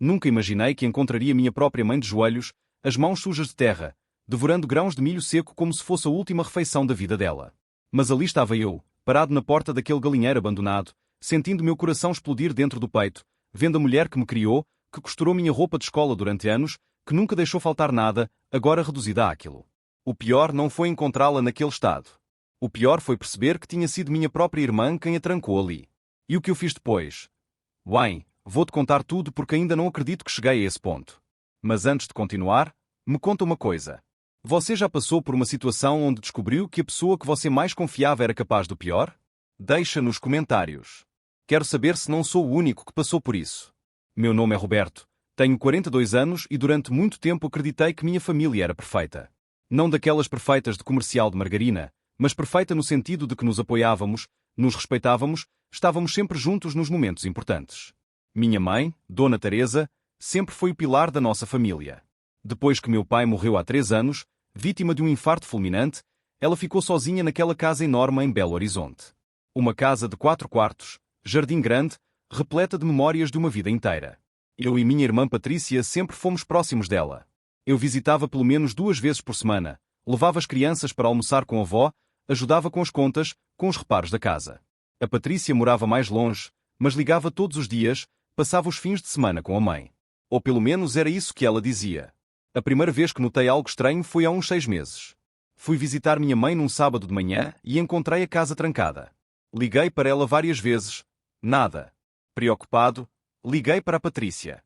Nunca imaginei que encontraria minha própria mãe de joelhos, as mãos sujas de terra, devorando grãos de milho seco como se fosse a última refeição da vida dela. Mas ali estava eu, parado na porta daquele galinheiro abandonado, sentindo meu coração explodir dentro do peito, vendo a mulher que me criou, que costurou minha roupa de escola durante anos, que nunca deixou faltar nada, agora reduzida àquilo. O pior não foi encontrá-la naquele estado. O pior foi perceber que tinha sido minha própria irmã quem a trancou ali. E o que eu fiz depois? Wayne, vou-te contar tudo porque ainda não acredito que cheguei a esse ponto. Mas antes de continuar, me conta uma coisa. Você já passou por uma situação onde descobriu que a pessoa que você mais confiava era capaz do pior? Deixa nos comentários. Quero saber se não sou o único que passou por isso. Meu nome é Roberto, tenho 42 anos e durante muito tempo acreditei que minha família era perfeita. Não daquelas perfeitas de comercial de margarina, mas perfeita no sentido de que nos apoiávamos, nos respeitávamos, estávamos sempre juntos nos momentos importantes. Minha mãe, Dona Teresa, sempre foi o pilar da nossa família. Depois que meu pai morreu há 3 anos, vítima de um infarto fulminante, ela ficou sozinha naquela casa enorme em Belo Horizonte. Uma casa de 4 quartos, jardim grande, repleta de memórias de uma vida inteira. Eu e minha irmã Patrícia sempre fomos próximos dela. Eu visitava pelo menos 2 vezes por semana, levava as crianças para almoçar com a avó, ajudava com as contas, com os reparos da casa. A Patrícia morava mais longe, mas ligava todos os dias, passava os fins de semana com a mãe. Ou pelo menos era isso que ela dizia. A primeira vez que notei algo estranho foi há uns 6 meses. Fui visitar minha mãe num sábado de manhã e encontrei a casa trancada. Liguei para ela várias vezes. Nada. Preocupado, liguei para a Patrícia.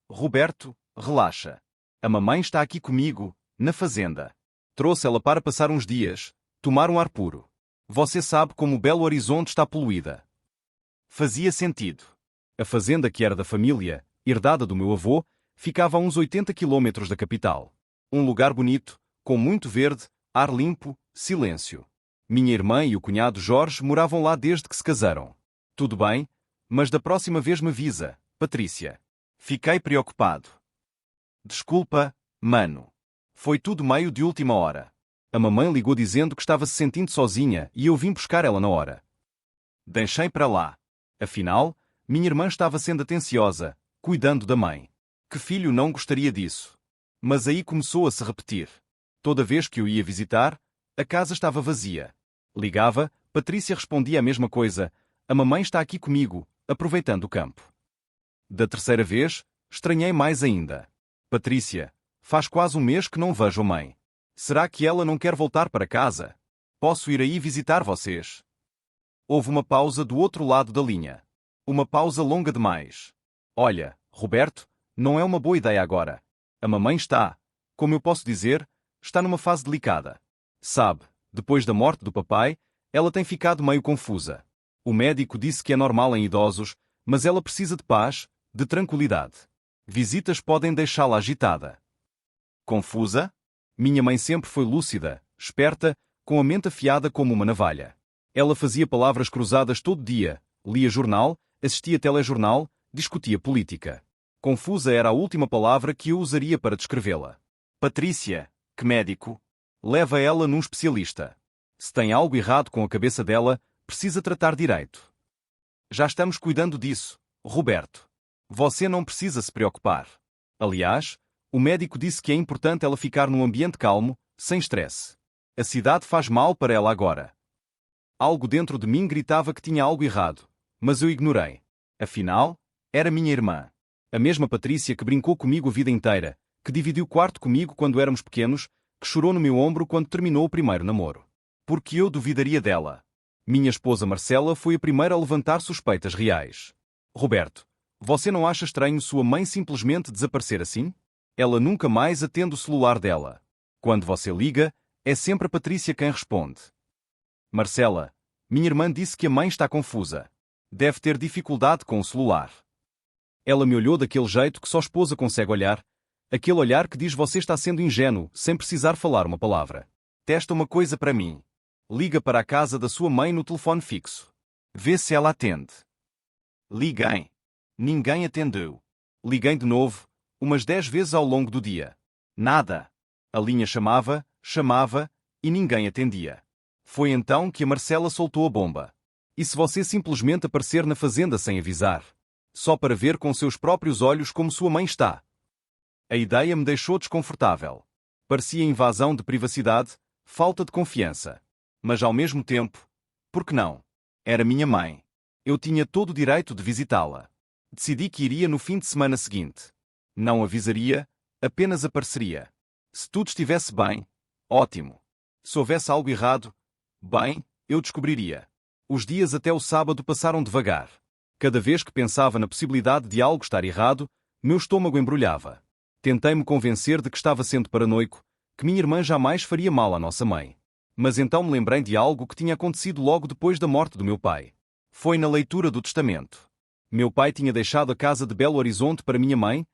Roberto, relaxa. A mamãe está aqui comigo, na fazenda. Trouxe ela para passar uns dias, tomar um ar puro. Você sabe como Belo Horizonte está poluída. Fazia sentido. A fazenda que era da família, herdada do meu avô, ficava a uns 80 quilômetros da capital. Um lugar bonito, com muito verde, ar limpo, silêncio. Minha irmã e o cunhado Jorge moravam lá desde que se casaram. Tudo bem, mas da próxima vez me avisa, Patrícia. Fiquei preocupado. Desculpa, mano. Foi tudo meio de última hora. A mamãe ligou dizendo que estava se sentindo sozinha e eu vim buscar ela na hora. Deixei para lá. Afinal, minha irmã estava sendo atenciosa, cuidando da mãe. Que filho não gostaria disso? Mas aí começou a se repetir. Toda vez que eu ia visitar, a casa estava vazia. Ligava, Patrícia respondia a mesma coisa. A mamãe está aqui comigo, aproveitando o campo. Da terceira vez, estranhei mais ainda. Patrícia, faz quase um mês que não vejo a mãe. Será que ela não quer voltar para casa? Posso ir aí visitar vocês? Houve uma pausa do outro lado da linha. Uma pausa longa demais. Olha, Roberto, não é uma boa ideia agora. A mamãe está, como eu posso dizer, está numa fase delicada. Sabe, depois da morte do papai, ela tem ficado meio confusa. O médico disse que é normal em idosos, mas ela precisa de paz, de tranquilidade. Visitas podem deixá-la agitada. Confusa? Minha mãe sempre foi lúcida, esperta, com a mente afiada como uma navalha. Ela fazia palavras cruzadas todo dia, lia jornal, assistia telejornal, discutia política. Confusa era a última palavra que eu usaria para descrevê-la. Patrícia, que médico? Leva ela num especialista. Se tem algo errado com a cabeça dela, precisa tratar direito. Já estamos cuidando disso, Roberto. Você não precisa se preocupar. Aliás, o médico disse que é importante ela ficar num ambiente calmo, sem estresse. A cidade faz mal para ela agora. Algo dentro de mim gritava que tinha algo errado, mas eu ignorei. Afinal, era minha irmã. A mesma Patrícia que brincou comigo a vida inteira, que dividiu quarto comigo quando éramos pequenos, que chorou no meu ombro quando terminou o primeiro namoro. Porque eu duvidaria dela. Minha esposa Marcela foi a primeira a levantar suspeitas reais. Roberto, você não acha estranho sua mãe simplesmente desaparecer assim? Ela nunca mais atende o celular dela. Quando você liga, é sempre a Patrícia quem responde. Marcela, minha irmã disse que a mãe está confusa. Deve ter dificuldade com o celular. Ela me olhou daquele jeito que só a esposa consegue olhar, aquele olhar que diz você está sendo ingênuo, sem precisar falar uma palavra. Testa uma coisa para mim. Liga para a casa da sua mãe no telefone fixo. Vê se ela atende. Liguei. Ninguém atendeu. Liguei de novo, umas 10 vezes ao longo do dia. Nada. A linha chamava, e ninguém atendia. Foi então que a Marcela soltou a bomba. E se você simplesmente aparecer na fazenda sem avisar? só para ver com seus próprios olhos como sua mãe está. A ideia me deixou desconfortável. Parecia invasão de privacidade, falta de confiança. Mas ao mesmo tempo, por que não? Era minha mãe. Eu tinha todo o direito de visitá-la. Decidi que iria no fim de semana seguinte. Não avisaria, apenas apareceria. Se tudo estivesse bem, ótimo. Se houvesse algo errado, bem, eu descobriria. Os dias até o sábado passaram devagar. Cada vez que pensava na possibilidade de algo estar errado, meu estômago embrulhava. Tentei-me convencer de que estava sendo paranoico, que minha irmã jamais faria mal à nossa mãe. Mas então me lembrei de algo que tinha acontecido logo depois da morte do meu pai. Foi na leitura do testamento. Meu pai tinha deixado a casa de Belo Horizonte para minha mãe,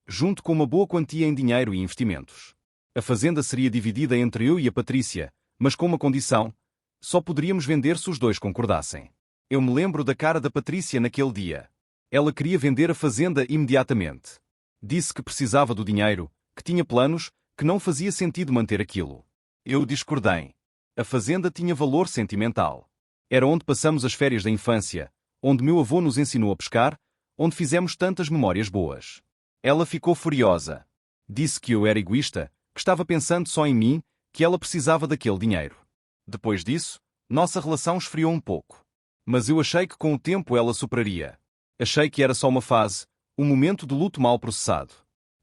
junto com uma boa quantia em dinheiro e investimentos. A fazenda seria dividida entre eu e a Patrícia, mas com uma condição: só poderíamos vender se os dois concordassem. Eu me lembro da cara da Patrícia naquele dia. Ela queria vender a fazenda imediatamente. Disse que precisava do dinheiro, que tinha planos, que não fazia sentido manter aquilo. Eu discordei. A fazenda tinha valor sentimental. Era onde passamos as férias da infância, onde meu avô nos ensinou a pescar, onde fizemos tantas memórias boas. Ela ficou furiosa. Disse que eu era egoísta, que estava pensando só em mim, que ela precisava daquele dinheiro. Depois disso, nossa relação esfriou um pouco. Mas eu achei que com o tempo ela superaria. Achei que era só uma fase, um momento de luto mal processado.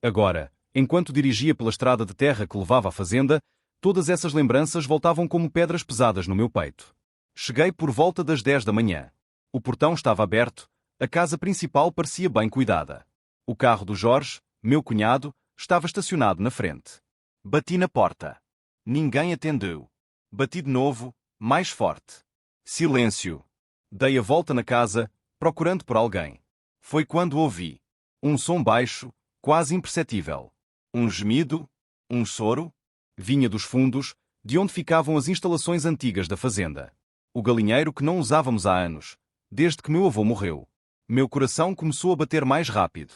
Agora, enquanto dirigia pela estrada de terra que levava à fazenda, todas essas lembranças voltavam como pedras pesadas no meu peito. Cheguei por volta das 10 da manhã. O portão estava aberto, a casa principal parecia bem cuidada. O carro do Jorge, meu cunhado, estava estacionado na frente. Bati na porta. Ninguém atendeu. Bati de novo, mais forte. Silêncio. Dei a volta na casa, procurando por alguém. Foi quando ouvi um som baixo, quase imperceptível. Um gemido, um choro. Vinha dos fundos, de onde ficavam as instalações antigas da fazenda. O galinheiro que não usávamos há anos, desde que meu avô morreu. Meu coração começou a bater mais rápido.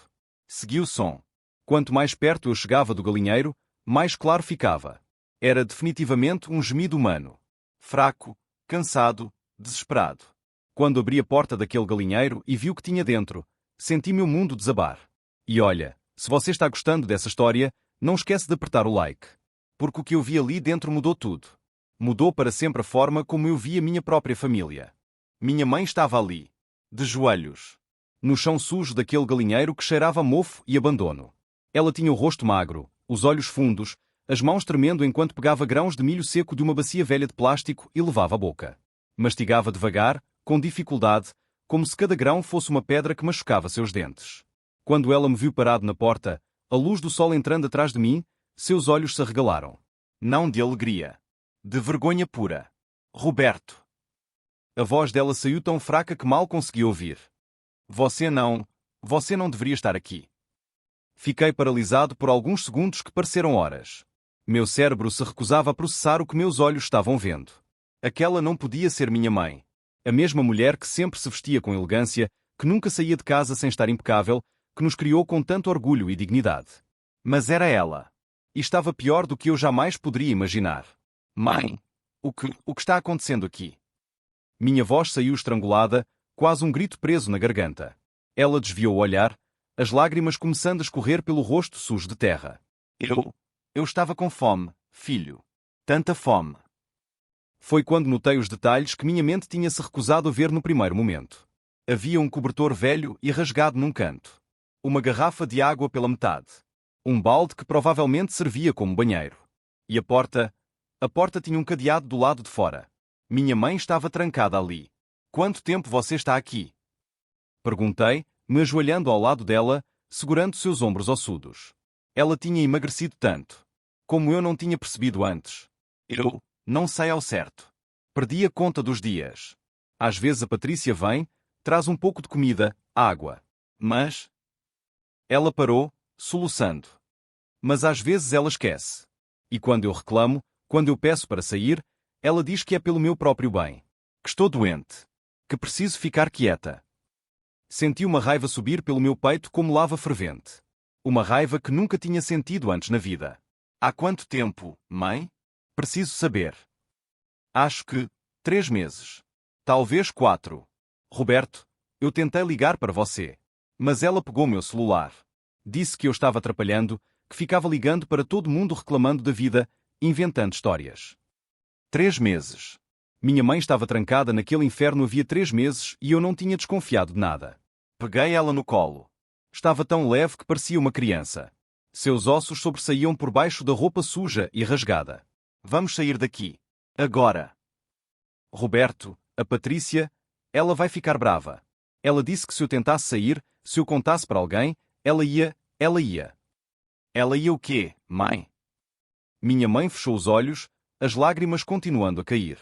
Segui o som. Quanto mais perto eu chegava do galinheiro, mais claro ficava. Era definitivamente um gemido humano. Fraco, cansado, desesperado. Quando abri a porta daquele galinheiro e vi o que tinha dentro, senti meu mundo desabar. E olha, se você está gostando dessa história, não esquece de apertar o like. Porque o que eu vi ali dentro mudou tudo. Mudou para sempre a forma como eu via minha própria família. Minha mãe estava ali, de joelhos, no chão sujo daquele galinheiro que cheirava a mofo e abandono. Ela tinha o rosto magro, os olhos fundos, as mãos tremendo enquanto pegava grãos de milho seco de uma bacia velha de plástico e levava à boca. Mastigava devagar, com dificuldade, como se cada grão fosse uma pedra que machucava seus dentes. Quando ela me viu parado na porta, a luz do sol entrando atrás de mim, seus olhos se arregalaram. Não de alegria. De vergonha pura. Roberto. A voz dela saiu tão fraca que mal consegui ouvir. Você não deveria estar aqui. Fiquei paralisado por alguns segundos que pareceram horas. Meu cérebro se recusava a processar o que meus olhos estavam vendo. Aquela não podia ser minha mãe. A mesma mulher que sempre se vestia com elegância, que nunca saía de casa sem estar impecável, que nos criou com tanto orgulho e dignidade. Mas era ela. E estava pior do que eu jamais poderia imaginar. Mãe, o que está acontecendo aqui? Minha voz saiu estrangulada, quase um grito preso na garganta. Ela desviou o olhar, as lágrimas começando a escorrer pelo rosto sujo de terra. Eu estava com fome, filho. Tanta fome. Foi quando notei os detalhes que minha mente tinha se recusado a ver no primeiro momento. Havia um cobertor velho e rasgado num canto. Uma garrafa de água pela metade. Um balde que provavelmente servia como banheiro. E a porta tinha um cadeado do lado de fora. Minha mãe estava trancada ali. Quanto tempo você está aqui? Perguntei, me ajoelhando ao lado dela, segurando seus ombros ossudos. Ela tinha emagrecido tanto. Como eu não tinha percebido antes. Eu não sei ao certo. Perdi a conta dos dias. Às vezes a Patrícia vem, traz um pouco de comida, água. Mas... Ela parou, soluçando. Mas às vezes ela esquece. E quando eu reclamo, quando eu peço para sair, ela diz que é pelo meu próprio bem. Que estou doente. Que preciso ficar quieta. Senti uma raiva subir pelo meu peito como lava fervente. Uma raiva que nunca tinha sentido antes na vida. Há quanto tempo, mãe? Preciso saber. Acho que 3 meses. Talvez 4. Roberto, eu tentei ligar para você. Mas ela pegou meu celular. Disse que eu estava atrapalhando, que ficava ligando para todo mundo reclamando da vida, inventando histórias. 3 meses. Minha mãe estava trancada naquele inferno havia 3 meses e eu não tinha desconfiado de nada. Peguei ela no colo. Estava tão leve que parecia uma criança. Seus ossos sobressaíam por baixo da roupa suja e rasgada. Vamos sair daqui. Agora. Roberto, a Patrícia, ela vai ficar brava. Ela disse que se eu tentasse sair, se eu contasse para alguém, ela ia. Ela ia o quê, mãe? Minha mãe fechou os olhos, as lágrimas continuando a cair.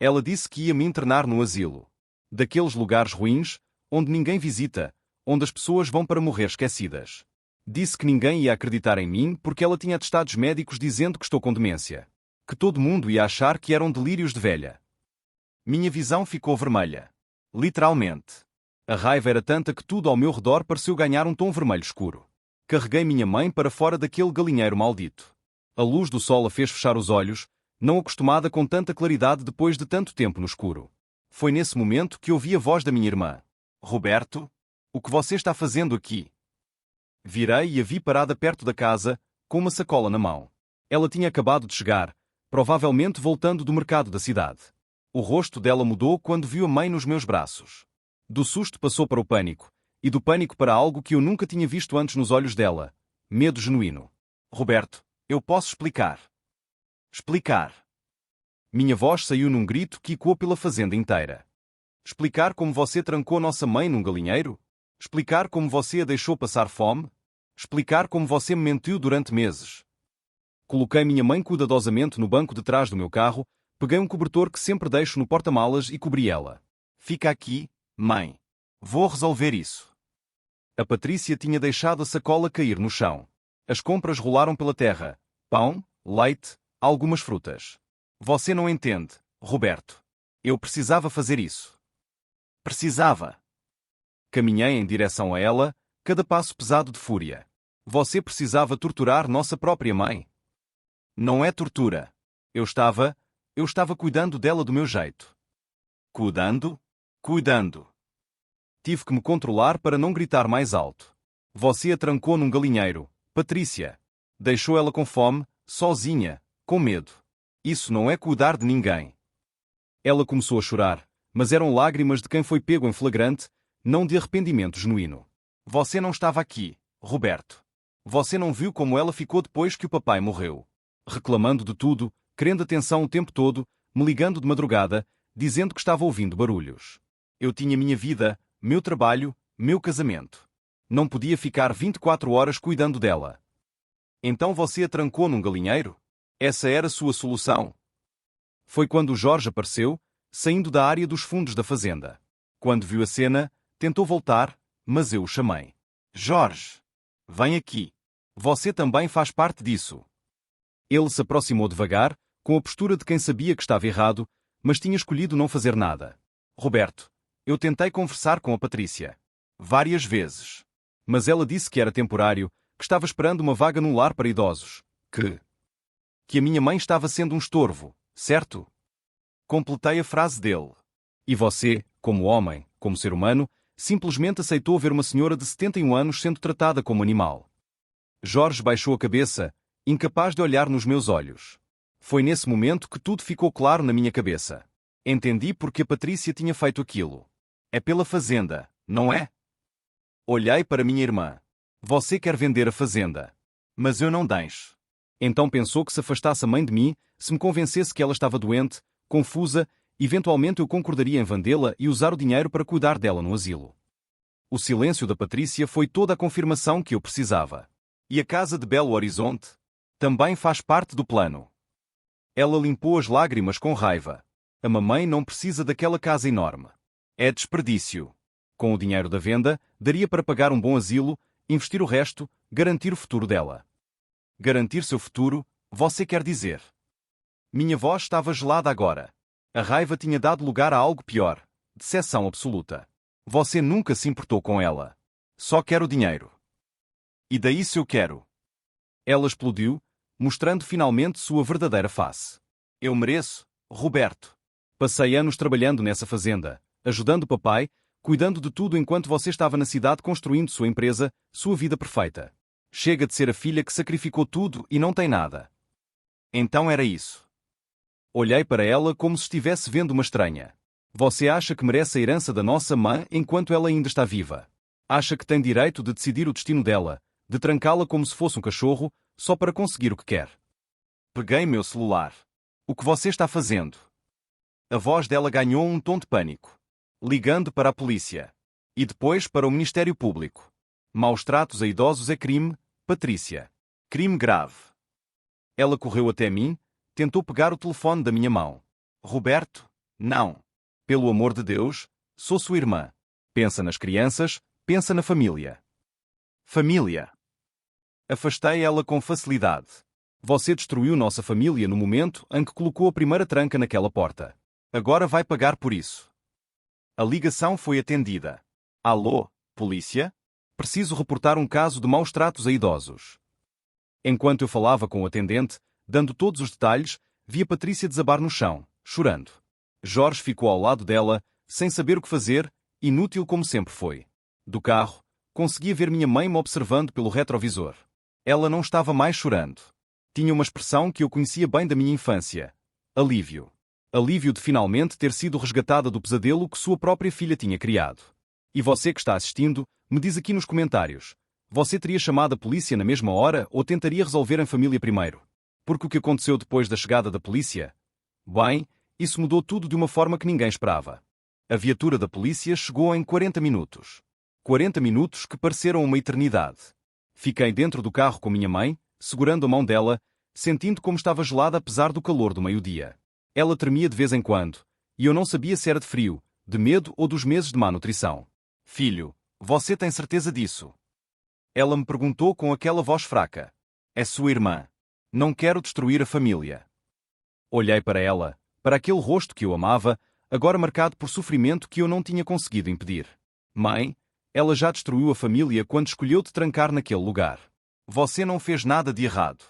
Ela disse que ia me internar no asilo. Daqueles lugares ruins, onde ninguém visita, onde as pessoas vão para morrer esquecidas. Disse que ninguém ia acreditar em mim porque ela tinha atestados médicos dizendo que estou com demência. Que todo mundo ia achar que eram delírios de velha. Minha visão ficou vermelha. Literalmente. A raiva era tanta que tudo ao meu redor pareceu ganhar um tom vermelho escuro. Carreguei minha mãe para fora daquele galinheiro maldito. A luz do sol a fez fechar os olhos, não acostumada com tanta claridade depois de tanto tempo no escuro. Foi nesse momento que ouvi a voz da minha irmã. Roberto? O que você está fazendo aqui? Virei e a vi parada perto da casa, com uma sacola na mão. Ela tinha acabado de chegar, provavelmente voltando do mercado da cidade. O rosto dela mudou quando viu a mãe nos meus braços. Do susto passou para o pânico, e do pânico para algo que eu nunca tinha visto antes nos olhos dela. Medo genuíno. Roberto, eu posso explicar. Explicar. Minha voz saiu num grito que ecoou pela fazenda inteira. Explicar como você trancou nossa mãe num galinheiro? Explicar como você a deixou passar fome? Explicar como você me mentiu durante meses? Coloquei minha mãe cuidadosamente no banco de trás do meu carro, peguei um cobertor que sempre deixo no porta-malas e cobri ela. Fica aqui, mãe. Vou resolver isso. A Patrícia tinha deixado a sacola cair no chão. As compras rolaram pela terra. Pão, leite, algumas frutas. Você não entende, Roberto. Eu precisava fazer isso. Precisava. Caminhei em direção a ela, cada passo pesado de fúria. Você precisava torturar nossa própria mãe. Não é tortura. Eu estava cuidando dela do meu jeito. Cuidando? Cuidando. Tive que me controlar para não gritar mais alto. Você a trancou num galinheiro, Patrícia. Deixou ela com fome, sozinha, com medo. Isso não é cuidar de ninguém. Ela começou a chorar, mas eram lágrimas de quem foi pego em flagrante, não de arrependimento genuíno. Você não estava aqui, Roberto. Você não viu como ela ficou depois que o papai morreu. Reclamando de tudo, querendo atenção o tempo todo, me ligando de madrugada, dizendo que estava ouvindo barulhos. Eu tinha minha vida, meu trabalho, meu casamento. Não podia ficar 24 horas cuidando dela. Então você a trancou num galinheiro? Essa era sua solução? Foi quando o Jorge apareceu, saindo da área dos fundos da fazenda. Quando viu a cena, tentou voltar, mas eu o chamei. Jorge! Vem aqui. Você também faz parte disso. Ele se aproximou devagar, com a postura de quem sabia que estava errado, mas tinha escolhido não fazer nada. Roberto, eu tentei conversar com a Patrícia. Várias vezes. Mas ela disse que era temporário, que estava esperando uma vaga num lar para idosos. Que a minha mãe estava sendo um estorvo, certo? Completei a frase dele. E você, como homem, como ser humano, simplesmente aceitou ver uma senhora de 71 anos sendo tratada como animal. Jorge baixou a cabeça, incapaz de olhar nos meus olhos. Foi nesse momento que tudo ficou claro na minha cabeça. Entendi porque a Patrícia tinha feito aquilo. É pela fazenda, não é? Olhei para minha irmã. Você quer vender a fazenda. Mas eu não deixo. Então pensou que se afastasse a mãe de mim, se me convencesse que ela estava doente, confusa, eventualmente eu concordaria em vendê-la e usar o dinheiro para cuidar dela no asilo. O silêncio da Patrícia foi toda a confirmação que eu precisava. E a casa de Belo Horizonte? Também faz parte do plano. Ela limpou as lágrimas com raiva. A mamãe não precisa daquela casa enorme. É desperdício. Com o dinheiro da venda, daria para pagar um bom asilo, investir o resto, garantir o futuro dela. Garantir seu futuro, você quer dizer? Minha voz estava gelada agora. A raiva tinha dado lugar a algo pior. Decepção absoluta. Você nunca se importou com ela. Só quer o dinheiro. E daí se eu quero. Ela explodiu, mostrando finalmente sua verdadeira face. Eu mereço, Roberto. Passei anos trabalhando nessa fazenda, ajudando o papai, cuidando de tudo enquanto você estava na cidade construindo sua empresa, sua vida perfeita. Chega de ser a filha que sacrificou tudo e não tem nada. Então era isso. Olhei para ela como se estivesse vendo uma estranha. Você acha que merece a herança da nossa mãe enquanto ela ainda está viva? Acha que tem direito de decidir o destino dela, de trancá-la como se fosse um cachorro, só para conseguir o que quer? Peguei meu celular. O que você está fazendo? A voz dela ganhou um tom de pânico. Ligando para a polícia. E depois para o Ministério Público. Maus tratos a idosos é crime, Patrícia. Crime grave. Ela correu até mim, tentou pegar o telefone da minha mão. Roberto, não. Pelo amor de Deus, sou sua irmã. Pensa nas crianças, pensa na família. Família. Afastei ela com facilidade. Você destruiu nossa família no momento em que colocou a primeira tranca naquela porta. Agora vai pagar por isso. A ligação foi atendida. Alô, polícia? Preciso reportar um caso de maus tratos a idosos. Enquanto eu falava com o atendente, dando todos os detalhes, vi a Patrícia desabar no chão, chorando. Jorge ficou ao lado dela, sem saber o que fazer, inútil como sempre foi. Do carro, conseguia ver minha mãe me observando pelo retrovisor. Ela não estava mais chorando. Tinha uma expressão que eu conhecia bem da minha infância. Alívio. Alívio de finalmente ter sido resgatada do pesadelo que sua própria filha tinha criado. E você que está assistindo, me diz aqui nos comentários. Você teria chamado a polícia na mesma hora ou tentaria resolver em família primeiro? Porque o que aconteceu depois da chegada da polícia? Bem, isso mudou tudo de uma forma que ninguém esperava. A viatura da polícia chegou em 40 minutos. 40 minutos que pareceram uma eternidade. Fiquei dentro do carro com minha mãe, segurando a mão dela, sentindo como estava gelada apesar do calor do meio-dia. Ela tremia de vez em quando, e eu não sabia se era de frio, de medo ou dos meses de má nutrição. Filho, você tem certeza disso? Ela me perguntou com aquela voz fraca. É sua irmã. Não quero destruir a família. Olhei para ela, para aquele rosto que eu amava, agora marcado por sofrimento que eu não tinha conseguido impedir. Mãe, ela já destruiu a família quando escolheu te trancar naquele lugar. Você não fez nada de errado.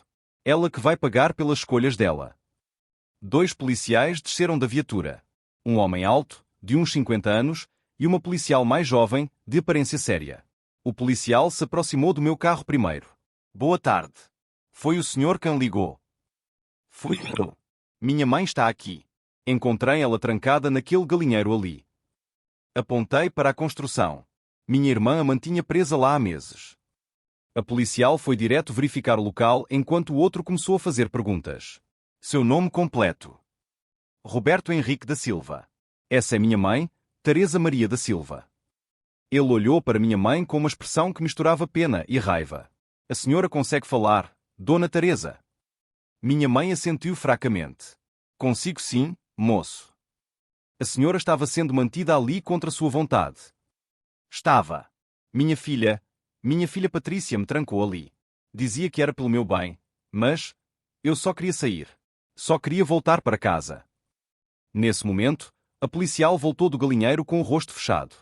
Ela que vai pagar pelas escolhas dela. 2 policiais desceram da viatura. Um homem alto, de uns 50 anos, e uma policial mais jovem, de aparência séria. O policial se aproximou do meu carro primeiro. Boa tarde. Foi o senhor quem ligou? Fui eu. Minha mãe está aqui. Encontrei ela trancada naquele galinheiro ali. Apontei para a construção. Minha irmã a mantinha presa lá há meses. A policial foi direto verificar o local enquanto o outro começou a fazer perguntas. Seu nome completo? Roberto Henrique da Silva. Essa é minha mãe, Teresa Maria da Silva. Ele olhou para minha mãe com uma expressão que misturava pena e raiva. A senhora consegue falar, Dona Teresa? Minha mãe assentiu fracamente. Consigo sim, moço. A senhora estava sendo mantida ali contra sua vontade. Estava. Minha filha Patrícia me trancou ali. Dizia que era pelo meu bem, mas eu só queria sair. Só queria voltar para casa. Nesse momento, a policial voltou do galinheiro com o rosto fechado.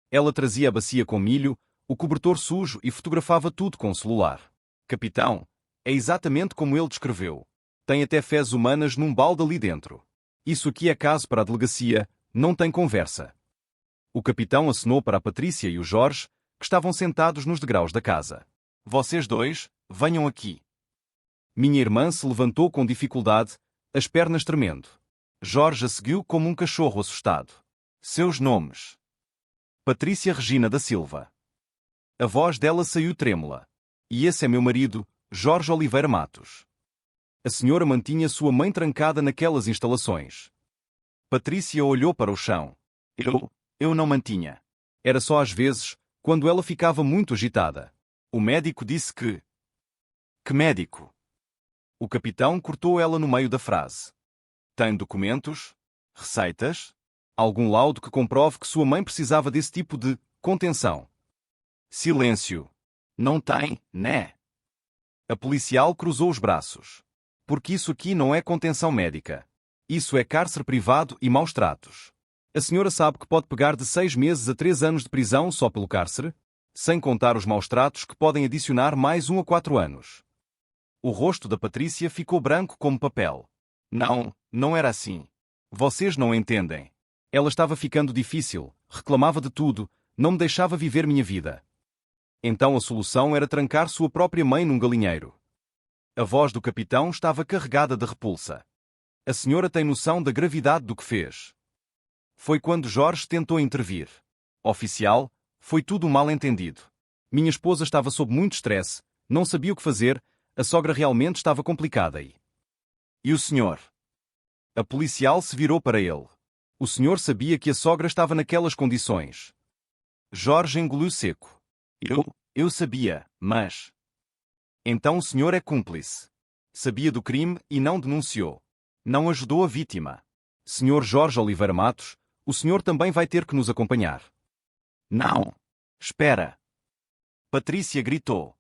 Ela trazia a bacia com milho, o cobertor sujo e fotografava tudo com o celular. Capitão, é exatamente como ele descreveu. Tem até fezes humanas num balde ali dentro. Isso aqui é caso para a delegacia, não tem conversa. O capitão acenou para a Patrícia e o Jorge, que estavam sentados nos degraus da casa. Vocês dois, venham aqui. Minha irmã se levantou com dificuldade, as pernas tremendo. Jorge a seguiu como um cachorro assustado. Seus nomes? Patrícia Regina da Silva. A voz dela saiu trêmula. E esse é meu marido, Jorge Oliveira Matos. A senhora mantinha sua mãe trancada naquelas instalações. Patrícia olhou para o chão. Eu não mantinha. Era só às vezes, quando ela ficava muito agitada. O médico disse que... Que médico? O capitão cortou ela no meio da frase. Tem documentos? Receitas? Algum laudo que comprove que sua mãe precisava desse tipo de contenção? Silêncio. Não tem, né? A policial cruzou os braços. Porque isso aqui não é contenção médica. Isso é cárcere privado e maus tratos. A senhora sabe que pode pegar de 6 meses a 3 anos de prisão só pelo cárcere? Sem contar os maus tratos que podem adicionar mais 1 a 4 anos. O rosto da Patrícia ficou branco como papel. Não era assim. Vocês não entendem. Ela estava ficando difícil, reclamava de tudo, não me deixava viver minha vida. Então a solução era trancar sua própria mãe num galinheiro. A voz do capitão estava carregada de repulsa. A senhora tem noção da gravidade do que fez. Foi quando Jorge tentou intervir. Oficial, foi tudo um mal-entendido. Minha esposa estava sob muito estresse, não sabia o que fazer, a sogra realmente estava complicada E o senhor? A policial se virou para ele. O senhor sabia que a sogra estava naquelas condições. Jorge engoliu seco. Eu sabia, mas... Então o senhor é cúmplice. Sabia do crime e não denunciou. Não ajudou a vítima. Senhor Jorge Oliveira Matos, o senhor também vai ter que nos acompanhar. Não. Espera. Patrícia gritou.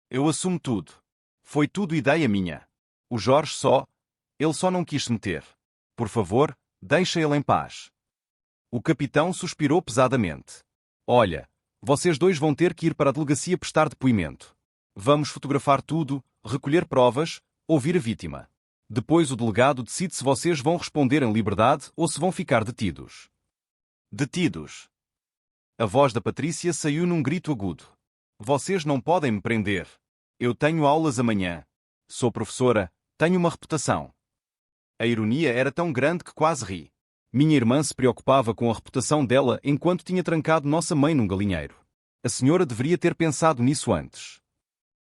Eu assumo tudo. Foi tudo ideia minha. O Jorge ele só não quis se meter. Por favor, deixa ele em paz. O capitão suspirou pesadamente. Olha, vocês dois vão ter que ir para a delegacia prestar depoimento. Vamos fotografar tudo, recolher provas, ouvir a vítima. Depois o delegado decide se vocês vão responder em liberdade ou se vão ficar detidos. Detidos. A voz da Patrícia saiu num grito agudo. Vocês não podem me prender. Eu tenho aulas amanhã. Sou professora, tenho uma reputação. A ironia era tão grande que quase ri. Minha irmã se preocupava com a reputação dela enquanto tinha trancado nossa mãe num galinheiro. A senhora deveria ter pensado nisso antes.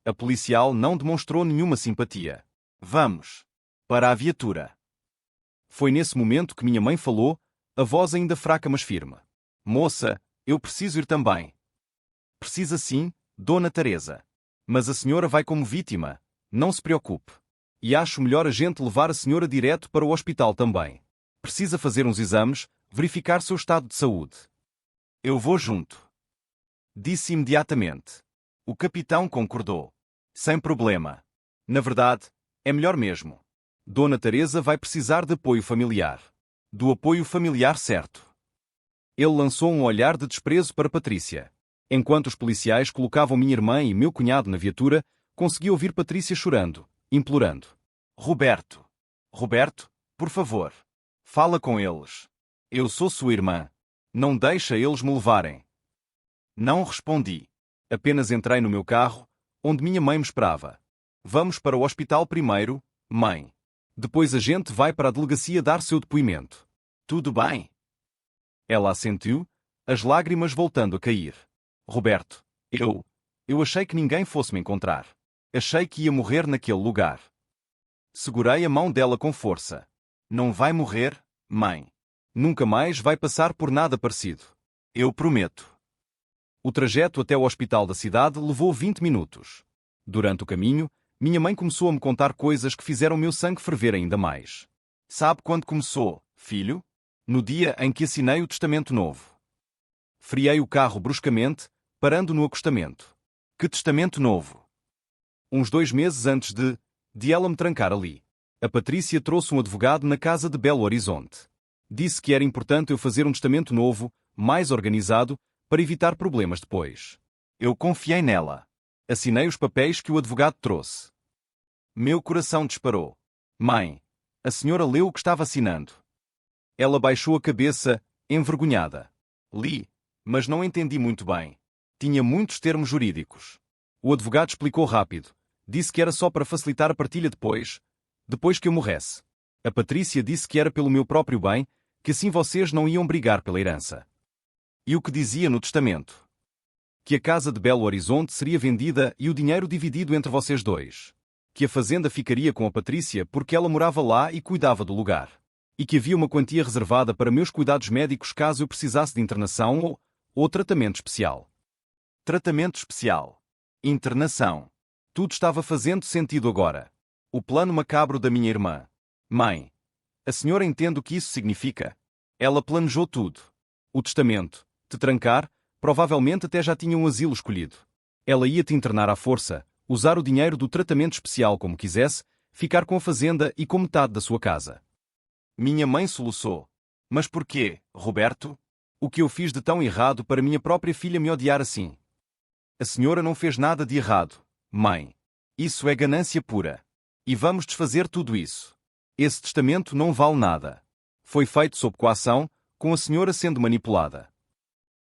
A policial não demonstrou nenhuma simpatia. Vamos. Para a viatura. Foi nesse momento que minha mãe falou, a voz ainda fraca mas firme. Moça, eu preciso ir também. Precisa sim, Dona Teresa. Mas a senhora vai como vítima, não se preocupe. E acho melhor a gente levar a senhora direto para o hospital também. Precisa fazer uns exames, verificar seu estado de saúde. Eu vou junto. Disse imediatamente. O capitão concordou. Sem problema. Na verdade, é melhor mesmo. Dona Teresa vai precisar de apoio familiar. Do apoio familiar certo. Ele lançou um olhar de desprezo para Patrícia. Enquanto os policiais colocavam minha irmã e meu cunhado na viatura, consegui ouvir Patrícia chorando, implorando. Roberto, por favor. Fala com eles. Eu sou sua irmã. Não deixa eles me levarem. Não respondi. Apenas entrei no meu carro, onde minha mãe me esperava. Vamos para o hospital primeiro, mãe. Depois a gente vai para a delegacia dar seu depoimento. Tudo bem? Ela assentiu, as lágrimas voltando a cair. Roberto, eu achei que ninguém fosse me encontrar. Achei que ia morrer naquele lugar. Segurei a mão dela com força. Não vai morrer, mãe. Nunca mais vai passar por nada parecido. Eu prometo. O trajeto até o hospital da cidade levou 20 minutos. Durante o caminho, minha mãe começou a me contar coisas que fizeram meu sangue ferver ainda mais. Sabe quando começou, filho? No dia em que assinei o testamento novo. Friei o carro bruscamente, parando no acostamento. Que testamento novo? Uns 2 meses antes de ela me trancar ali. A Patrícia trouxe um advogado na casa de Belo Horizonte. Disse que era importante eu fazer um testamento novo, mais organizado, para evitar problemas depois. Eu confiei nela. Assinei os papéis que o advogado trouxe. Meu coração disparou. Mãe, a senhora leu o que estava assinando. Ela baixou a cabeça, envergonhada. Li, mas não entendi muito bem. Tinha muitos termos jurídicos. O advogado explicou rápido. Disse que era só para facilitar a partilha depois que eu morresse. A Patrícia disse que era pelo meu próprio bem, que assim vocês não iam brigar pela herança. E o que dizia no testamento? Que a casa de Belo Horizonte seria vendida e o dinheiro dividido entre vocês dois. Que a fazenda ficaria com a Patrícia porque ela morava lá e cuidava do lugar. E que havia uma quantia reservada para meus cuidados médicos caso eu precisasse de internação ou tratamento especial. Tratamento especial. Internação. Tudo estava fazendo sentido agora. O plano macabro da minha irmã. Mãe, a senhora entende o que isso significa? Ela planejou tudo. O testamento, te trancar, provavelmente até já tinha um asilo escolhido. Ela ia te internar à força, usar o dinheiro do tratamento especial como quisesse, ficar com a fazenda e com metade da sua casa. Minha mãe soluçou. Mas porquê, Roberto? O que eu fiz de tão errado para minha própria filha me odiar assim? A senhora não fez nada de errado, mãe. Isso é ganância pura. E vamos desfazer tudo isso. Esse testamento não vale nada. Foi feito sob coação, com a senhora sendo manipulada.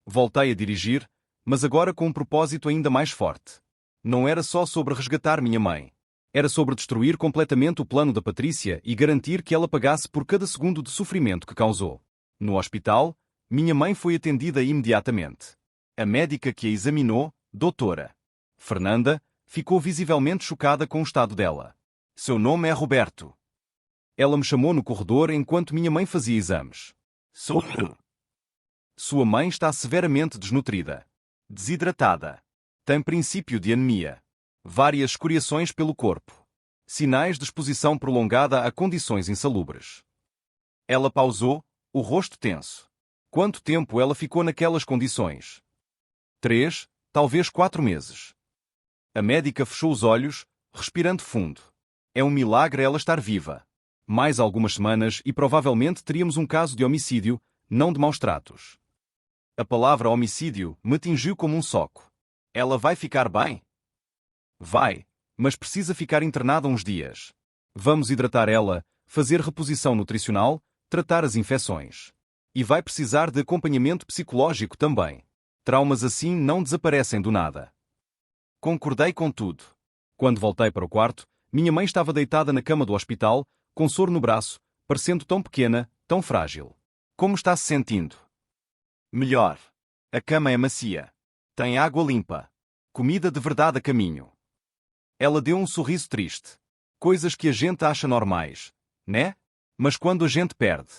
Voltei a dirigir, mas agora com um propósito ainda mais forte. Não era só sobre resgatar minha mãe. Era sobre destruir completamente o plano da Patrícia e garantir que ela pagasse por cada segundo de sofrimento que causou. No hospital, minha mãe foi atendida imediatamente. A médica que a examinou, doutora Fernanda, ficou visivelmente chocada com o estado dela. Seu nome é Roberto. Ela me chamou no corredor enquanto minha mãe fazia exames. Sou eu. Sua mãe está severamente desnutrida. Desidratada. Tem princípio de anemia. Várias escoriações pelo corpo. Sinais de exposição prolongada a condições insalubres. Ela pausou, o rosto tenso. Quanto tempo ela ficou naquelas condições? 3, talvez 4 meses. A médica fechou os olhos, respirando fundo. É um milagre ela estar viva. Mais algumas semanas e provavelmente teríamos um caso de homicídio, não de maus tratos. A palavra homicídio me atingiu como um soco. Ela vai ficar bem? Vai, mas precisa ficar internada uns dias. Vamos hidratar ela, fazer reposição nutricional, tratar as infecções. E vai precisar de acompanhamento psicológico também. Traumas assim não desaparecem do nada. Concordei com tudo. Quando voltei para o quarto, minha mãe estava deitada na cama do hospital, com soro no braço, parecendo tão pequena, tão frágil. Como está se sentindo? Melhor. A cama é macia. Tem água limpa. Comida de verdade a caminho. Ela deu um sorriso triste. Coisas que a gente acha normais, né? Mas quando a gente perde.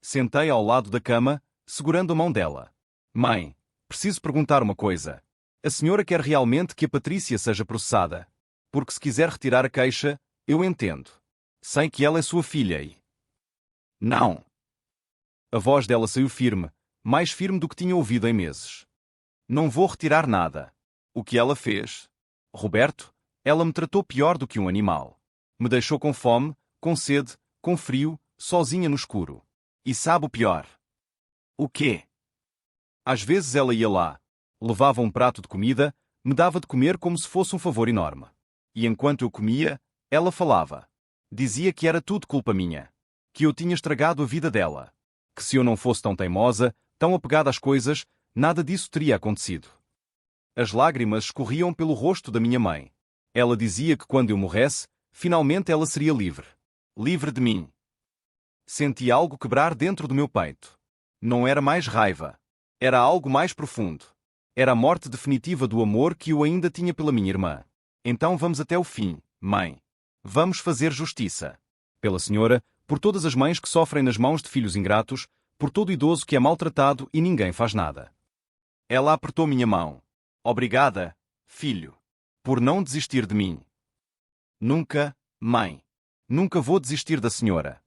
Sentei ao lado da cama, segurando a mão dela. Mãe, preciso perguntar uma coisa. A senhora quer realmente que a Patrícia seja processada? Porque se quiser retirar a queixa, eu entendo. Sei que ela é sua filha e... Não. A voz dela saiu firme, mais firme do que tinha ouvido em meses. Não vou retirar nada. O que ela fez? Roberto, ela me tratou pior do que um animal. Me deixou com fome, com sede, com frio, sozinha no escuro. E sabe o pior? O quê? Às vezes ela ia lá, levava um prato de comida, me dava de comer como se fosse um favor enorme. E enquanto eu comia, ela falava. Dizia que era tudo culpa minha. Que eu tinha estragado a vida dela. Que se eu não fosse tão teimosa, tão apegada às coisas, nada disso teria acontecido. As lágrimas escorriam pelo rosto da minha mãe. Ela dizia que quando eu morresse, finalmente ela seria livre. Livre de mim. Senti algo quebrar dentro do meu peito. Não era mais raiva. Era algo mais profundo. Era a morte definitiva do amor que eu ainda tinha pela minha irmã. Então vamos até o fim, mãe. Vamos fazer justiça. Pela senhora, por todas as mães que sofrem nas mãos de filhos ingratos, por todo idoso que é maltratado e ninguém faz nada. Ela apertou minha mão. Obrigada, filho, por não desistir de mim. Nunca, mãe. Nunca vou desistir da senhora.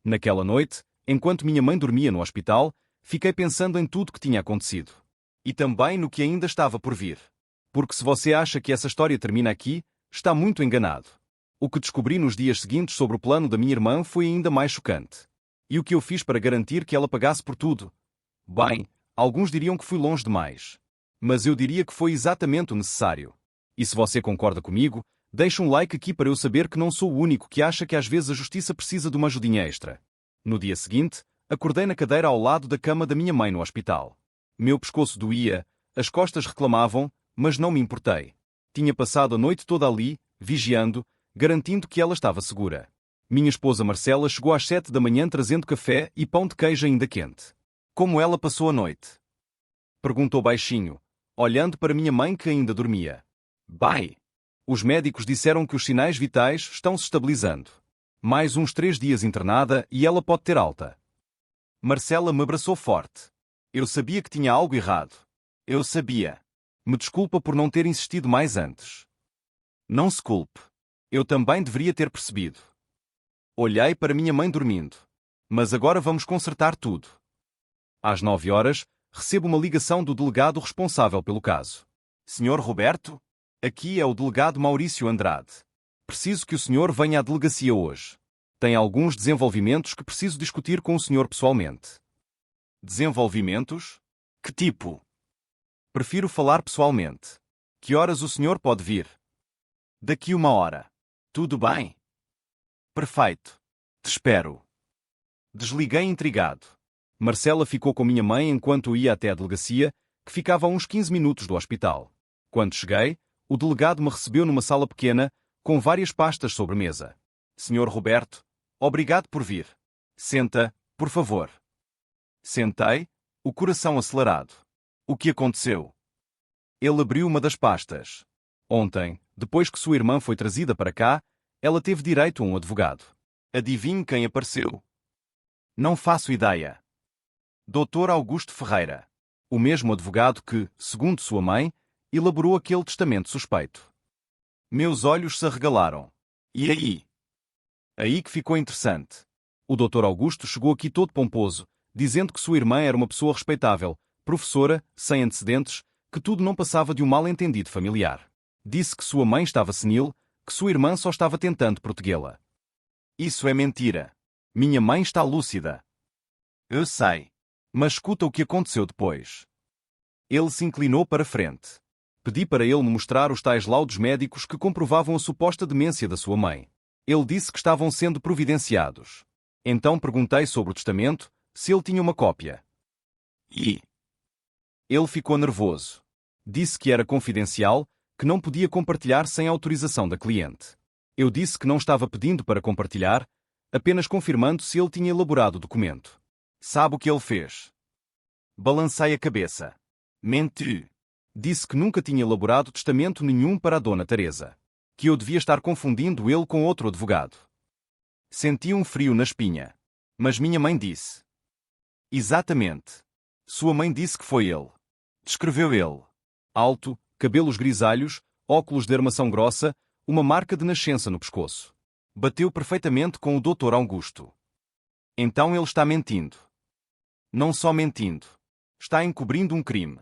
Naquela noite, enquanto minha mãe dormia no hospital, fiquei pensando em tudo que tinha acontecido. E também no que ainda estava por vir. Porque se você acha que essa história termina aqui, está muito enganado. O que descobri nos dias seguintes sobre o plano da minha irmã foi ainda mais chocante. E o que eu fiz para garantir que ela pagasse por tudo? Bem, alguns diriam que fui longe demais. Mas eu diria que foi exatamente o necessário. E se você concorda comigo, deixe um like aqui para eu saber que não sou o único que acha que às vezes a justiça precisa de uma ajudinha extra. No dia seguinte, acordei na cadeira ao lado da cama da minha mãe no hospital. Meu pescoço doía, as costas reclamavam, mas não me importei. Tinha passado a noite toda ali, vigiando, garantindo que ela estava segura. Minha esposa Marcela chegou às 7 da manhã trazendo café e pão de queijo ainda quente. Como ela passou a noite? Perguntou baixinho, olhando para minha mãe que ainda dormia. Bem, os médicos disseram que os sinais vitais estão se estabilizando. Mais uns 3 dias internada e ela pode ter alta. Marcela me abraçou forte. Eu sabia que tinha algo errado. Eu sabia. Me desculpa por não ter insistido mais antes. Não se culpe. Eu também deveria ter percebido. Olhei para minha mãe dormindo. Mas agora vamos consertar tudo. Às 9 horas, recebo uma ligação do delegado responsável pelo caso. Senhor Roberto? Aqui é o delegado Maurício Andrade. Preciso que o senhor venha à delegacia hoje. Tem alguns desenvolvimentos que preciso discutir com o senhor pessoalmente. Desenvolvimentos? Que tipo? Prefiro falar pessoalmente. Que horas o senhor pode vir? Daqui 1 hora. Tudo bem? Perfeito. Te espero. Desliguei intrigado. Marcela ficou com minha mãe enquanto eu ia até a delegacia, que ficava a uns 15 minutos do hospital. Quando cheguei, o delegado me recebeu numa sala pequena, com várias pastas sobre a mesa. Senhor Roberto, obrigado por vir. Senta, por favor. Sentei, o coração acelerado. O que aconteceu? Ele abriu uma das pastas. Ontem, depois que sua irmã foi trazida para cá, ela teve direito a um advogado. Adivinhe quem apareceu? Não faço ideia. Dr. Augusto Ferreira. O mesmo advogado que, segundo sua mãe, elaborou aquele testamento suspeito. Meus olhos se arregalaram. E aí? Aí que ficou interessante. O Dr. Augusto chegou aqui todo pomposo, dizendo que sua irmã era uma pessoa respeitável, professora, sem antecedentes, que tudo não passava de um mal-entendido familiar. Disse que sua mãe estava senil, que sua irmã só estava tentando protegê-la. Isso é mentira. Minha mãe está lúcida. Eu sei. Mas escuta o que aconteceu depois. Ele se inclinou para frente. Pedi para ele me mostrar os tais laudos médicos que comprovavam a suposta demência da sua mãe. Ele disse que estavam sendo providenciados. Então perguntei sobre o testamento, se ele tinha uma cópia. E? Ele ficou nervoso. Disse que era confidencial, que não podia compartilhar sem autorização da cliente. Eu disse que não estava pedindo para compartilhar, apenas confirmando se ele tinha elaborado o documento. Sabe o que ele fez? Balancei a cabeça. Mentiu. Disse que nunca tinha elaborado testamento nenhum para a Dona Teresa. Que eu devia estar confundindo ele com outro advogado. Senti um frio na espinha. Mas minha mãe disse. Exatamente. Sua mãe disse que foi ele. Descreveu ele. Alto, cabelos grisalhos, óculos de armação grossa, uma marca de nascença no pescoço. Bateu perfeitamente com o Dr. Augusto. Então ele está mentindo. Não só mentindo. Está encobrindo um crime.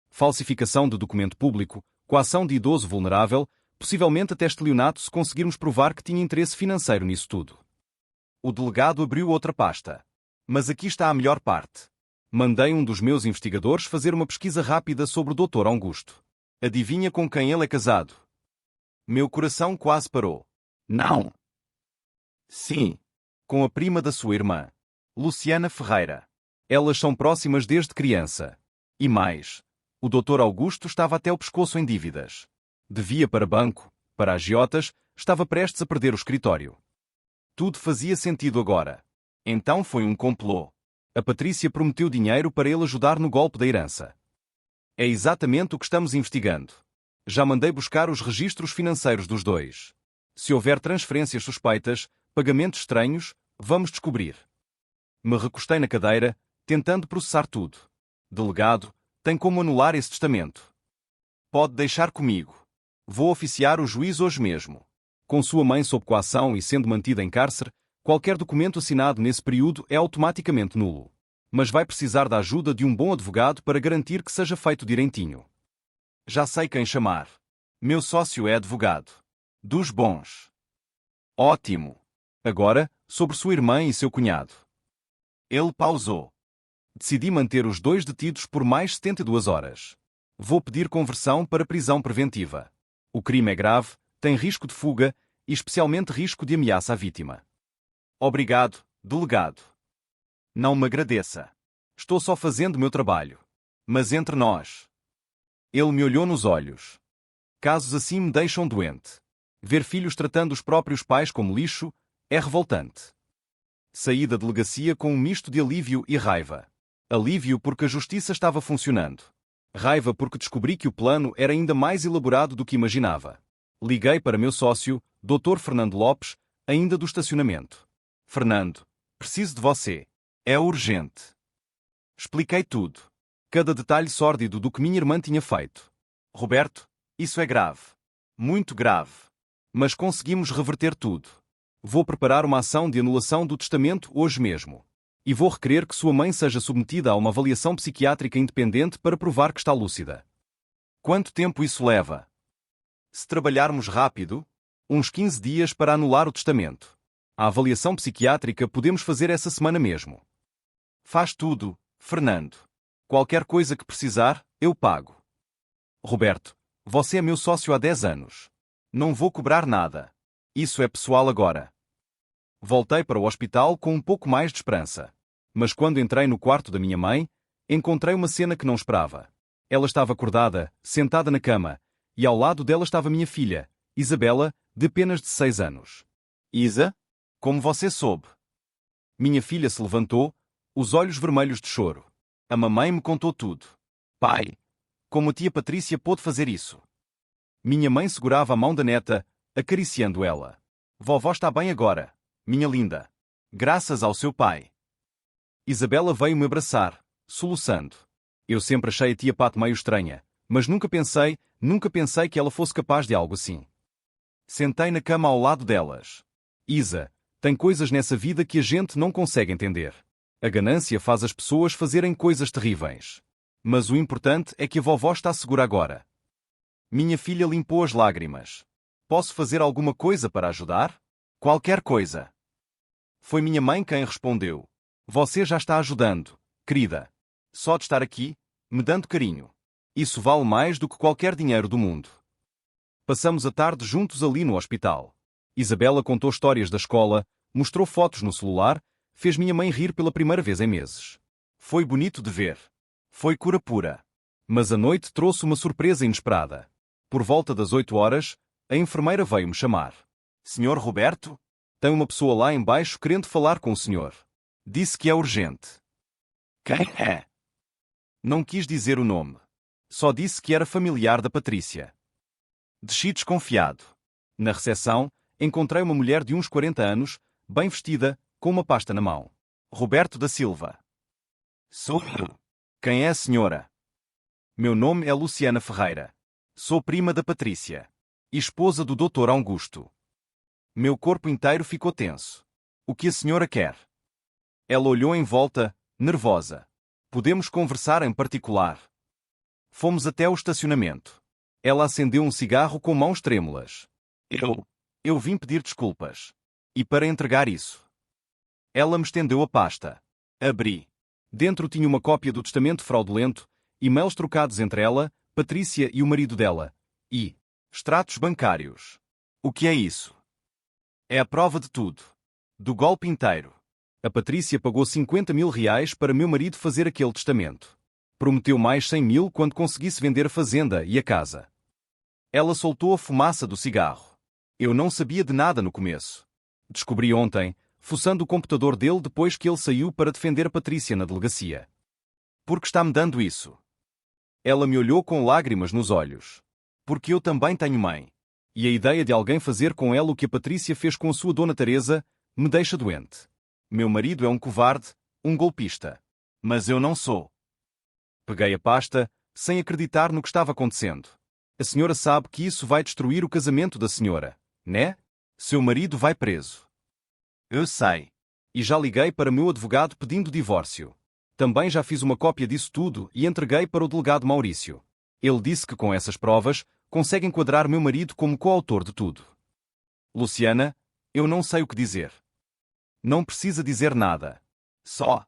Falsificação de documento público, coação de idoso vulnerável, possivelmente até estelionato se conseguirmos provar que tinha interesse financeiro nisso tudo. O delegado abriu outra pasta. Mas aqui está a melhor parte. Mandei um dos meus investigadores fazer uma pesquisa rápida sobre o Dr. Augusto. Adivinha com quem ele é casado? Meu coração quase parou. Não. Sim. Com a prima da sua irmã, Luciana Ferreira. Elas são próximas desde criança. E mais, o Dr. Augusto estava até o pescoço em dívidas. Devia para banco, para agiotas, estava prestes a perder o escritório. Tudo fazia sentido agora. Então foi um complô. A Patrícia prometeu dinheiro para ele ajudar no golpe da herança. É exatamente o que estamos investigando. Já mandei buscar os registros financeiros dos dois. Se houver transferências suspeitas, pagamentos estranhos, vamos descobrir. Me recostei na cadeira, tentando processar tudo. Delegado, tem como anular esse testamento? Pode deixar comigo. Vou oficiar o juiz hoje mesmo. Com sua mãe sob coação e sendo mantida em cárcere, qualquer documento assinado nesse período é automaticamente nulo. Mas vai precisar da ajuda de um bom advogado para garantir que seja feito direitinho. Já sei quem chamar. Meu sócio é advogado. Dos bons. Ótimo. Agora, sobre sua irmã e seu cunhado. Ele pausou. Decidi manter os dois detidos por mais 72 horas. Vou pedir conversão para prisão preventiva. O crime é grave, tem risco de fuga e especialmente risco de ameaça à vítima. Obrigado, delegado. Não me agradeça. Estou só fazendo meu trabalho. Mas entre nós. Ele me olhou nos olhos. Casos assim me deixam doente. Ver filhos tratando os próprios pais como lixo é revoltante. Saí da delegacia com um misto de alívio e raiva. Alívio porque a justiça estava funcionando. Raiva porque descobri que o plano era ainda mais elaborado do que imaginava. Liguei para meu sócio, Dr. Fernando Lopes, ainda do estacionamento. Fernando, preciso de você. É urgente. Expliquei tudo. Cada detalhe sórdido do que minha irmã tinha feito. Roberto, isso é grave. Muito grave. Mas conseguimos reverter tudo. Vou preparar uma ação de anulação do testamento hoje mesmo. E vou requerer que sua mãe seja submetida a uma avaliação psiquiátrica independente para provar que está lúcida. Quanto tempo isso leva? Se trabalharmos rápido, uns 15 dias para anular o testamento. A avaliação psiquiátrica podemos fazer essa semana mesmo. Faz tudo, Fernando. Qualquer coisa que precisar, eu pago. Roberto, você é meu sócio há 10 anos. Não vou cobrar nada. Isso é pessoal agora. Voltei para o hospital com um pouco mais de esperança. Mas quando entrei no quarto da minha mãe, encontrei uma cena que não esperava. Ela estava acordada, sentada na cama, e ao lado dela estava minha filha, Isabela, de apenas 16 anos. Isa? Como você soube? Minha filha se levantou, os olhos vermelhos de choro. A mamãe me contou tudo. Pai, como a tia Patrícia pôde fazer isso? Minha mãe segurava a mão da neta, acariciando ela. Vovó está bem agora, minha linda. Graças ao seu pai. Isabela veio me abraçar, soluçando. Eu sempre achei a tia Pat meio estranha, mas nunca pensei que ela fosse capaz de algo assim. Sentei na cama ao lado delas. Isa, tem coisas nessa vida que a gente não consegue entender. A ganância faz as pessoas fazerem coisas terríveis. Mas o importante é que a vovó está segura agora. Minha filha limpou as lágrimas. Posso fazer alguma coisa para ajudar? Qualquer coisa. Foi minha mãe quem respondeu. Você já está ajudando, querida. Só de estar aqui, me dando carinho. Isso vale mais do que qualquer dinheiro do mundo. Passamos a tarde juntos ali no hospital. Isabela contou histórias da escola, mostrou fotos no celular, fez minha mãe rir pela primeira vez em meses. Foi bonito de ver. Foi cura pura. Mas a noite trouxe uma surpresa inesperada. Por volta das 8 horas, a enfermeira veio me chamar. Senhor Roberto? Tem uma pessoa lá embaixo querendo falar com o senhor. Disse que é urgente. Quem é? Não quis dizer o nome. Só disse que era familiar da Patrícia. Desci desconfiado. Na recepção, encontrei uma mulher de uns 40 anos, bem vestida, com uma pasta na mão. Roberto da Silva. Sou eu. Quem é a senhora? Meu nome é Luciana Ferreira. Sou prima da Patrícia. E esposa do Dr. Augusto. Meu corpo inteiro ficou tenso. O que a senhora quer? Ela olhou em volta, nervosa. Podemos conversar em particular. Fomos até o estacionamento. Ela acendeu um cigarro com mãos trêmulas. Eu vim pedir desculpas. E para entregar isso. Ela me estendeu a pasta. Abri. Dentro tinha uma cópia do testamento fraudulento, e-mails trocados entre ela, Patrícia e o marido dela. E extratos bancários. O que é isso? É a prova de tudo. Do golpe inteiro. A Patrícia pagou 50 mil reais para meu marido fazer aquele testamento. Prometeu mais 100 mil quando conseguisse vender a fazenda e a casa. Ela soltou a fumaça do cigarro. Eu não sabia de nada no começo. Descobri ontem, fuçando o computador dele depois que ele saiu para defender a Patrícia na delegacia. Por que está me dando isso? Ela me olhou com lágrimas nos olhos. Porque eu também tenho mãe. E a ideia de alguém fazer com ela o que a Patrícia fez com a sua dona Teresa me deixa doente. Meu marido é um covarde, um golpista. Mas eu não sou. Peguei a pasta, sem acreditar no que estava acontecendo. A senhora sabe que isso vai destruir o casamento da senhora, né? Seu marido vai preso. Eu sei. E já liguei para meu advogado pedindo divórcio. Também já fiz uma cópia disso tudo e entreguei para o delegado Maurício. Ele disse que com essas provas, consegue enquadrar meu marido como coautor de tudo. Luciana, eu não sei o que dizer. Não precisa dizer nada. Só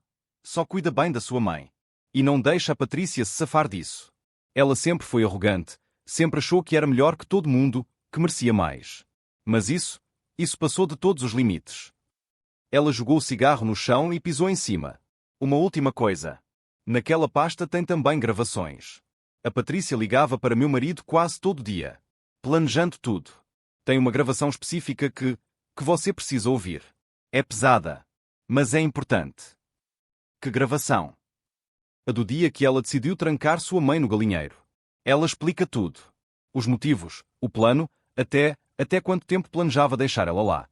cuida bem da sua mãe. E não deixa a Patrícia se safar disso. Ela sempre foi arrogante, sempre achou que era melhor que todo mundo, que merecia mais. Mas isso passou de todos os limites. Ela jogou o cigarro no chão e pisou em cima. Uma última coisa. Naquela pasta tem também gravações. A Patrícia ligava para meu marido quase todo dia. Planejando tudo. Tem uma gravação específica que você precisa ouvir. É pesada. Mas é importante. Que gravação? A do dia que ela decidiu trancar sua mãe no galinheiro. Ela explica tudo. Os motivos, o plano, até quanto tempo planejava deixar ela lá.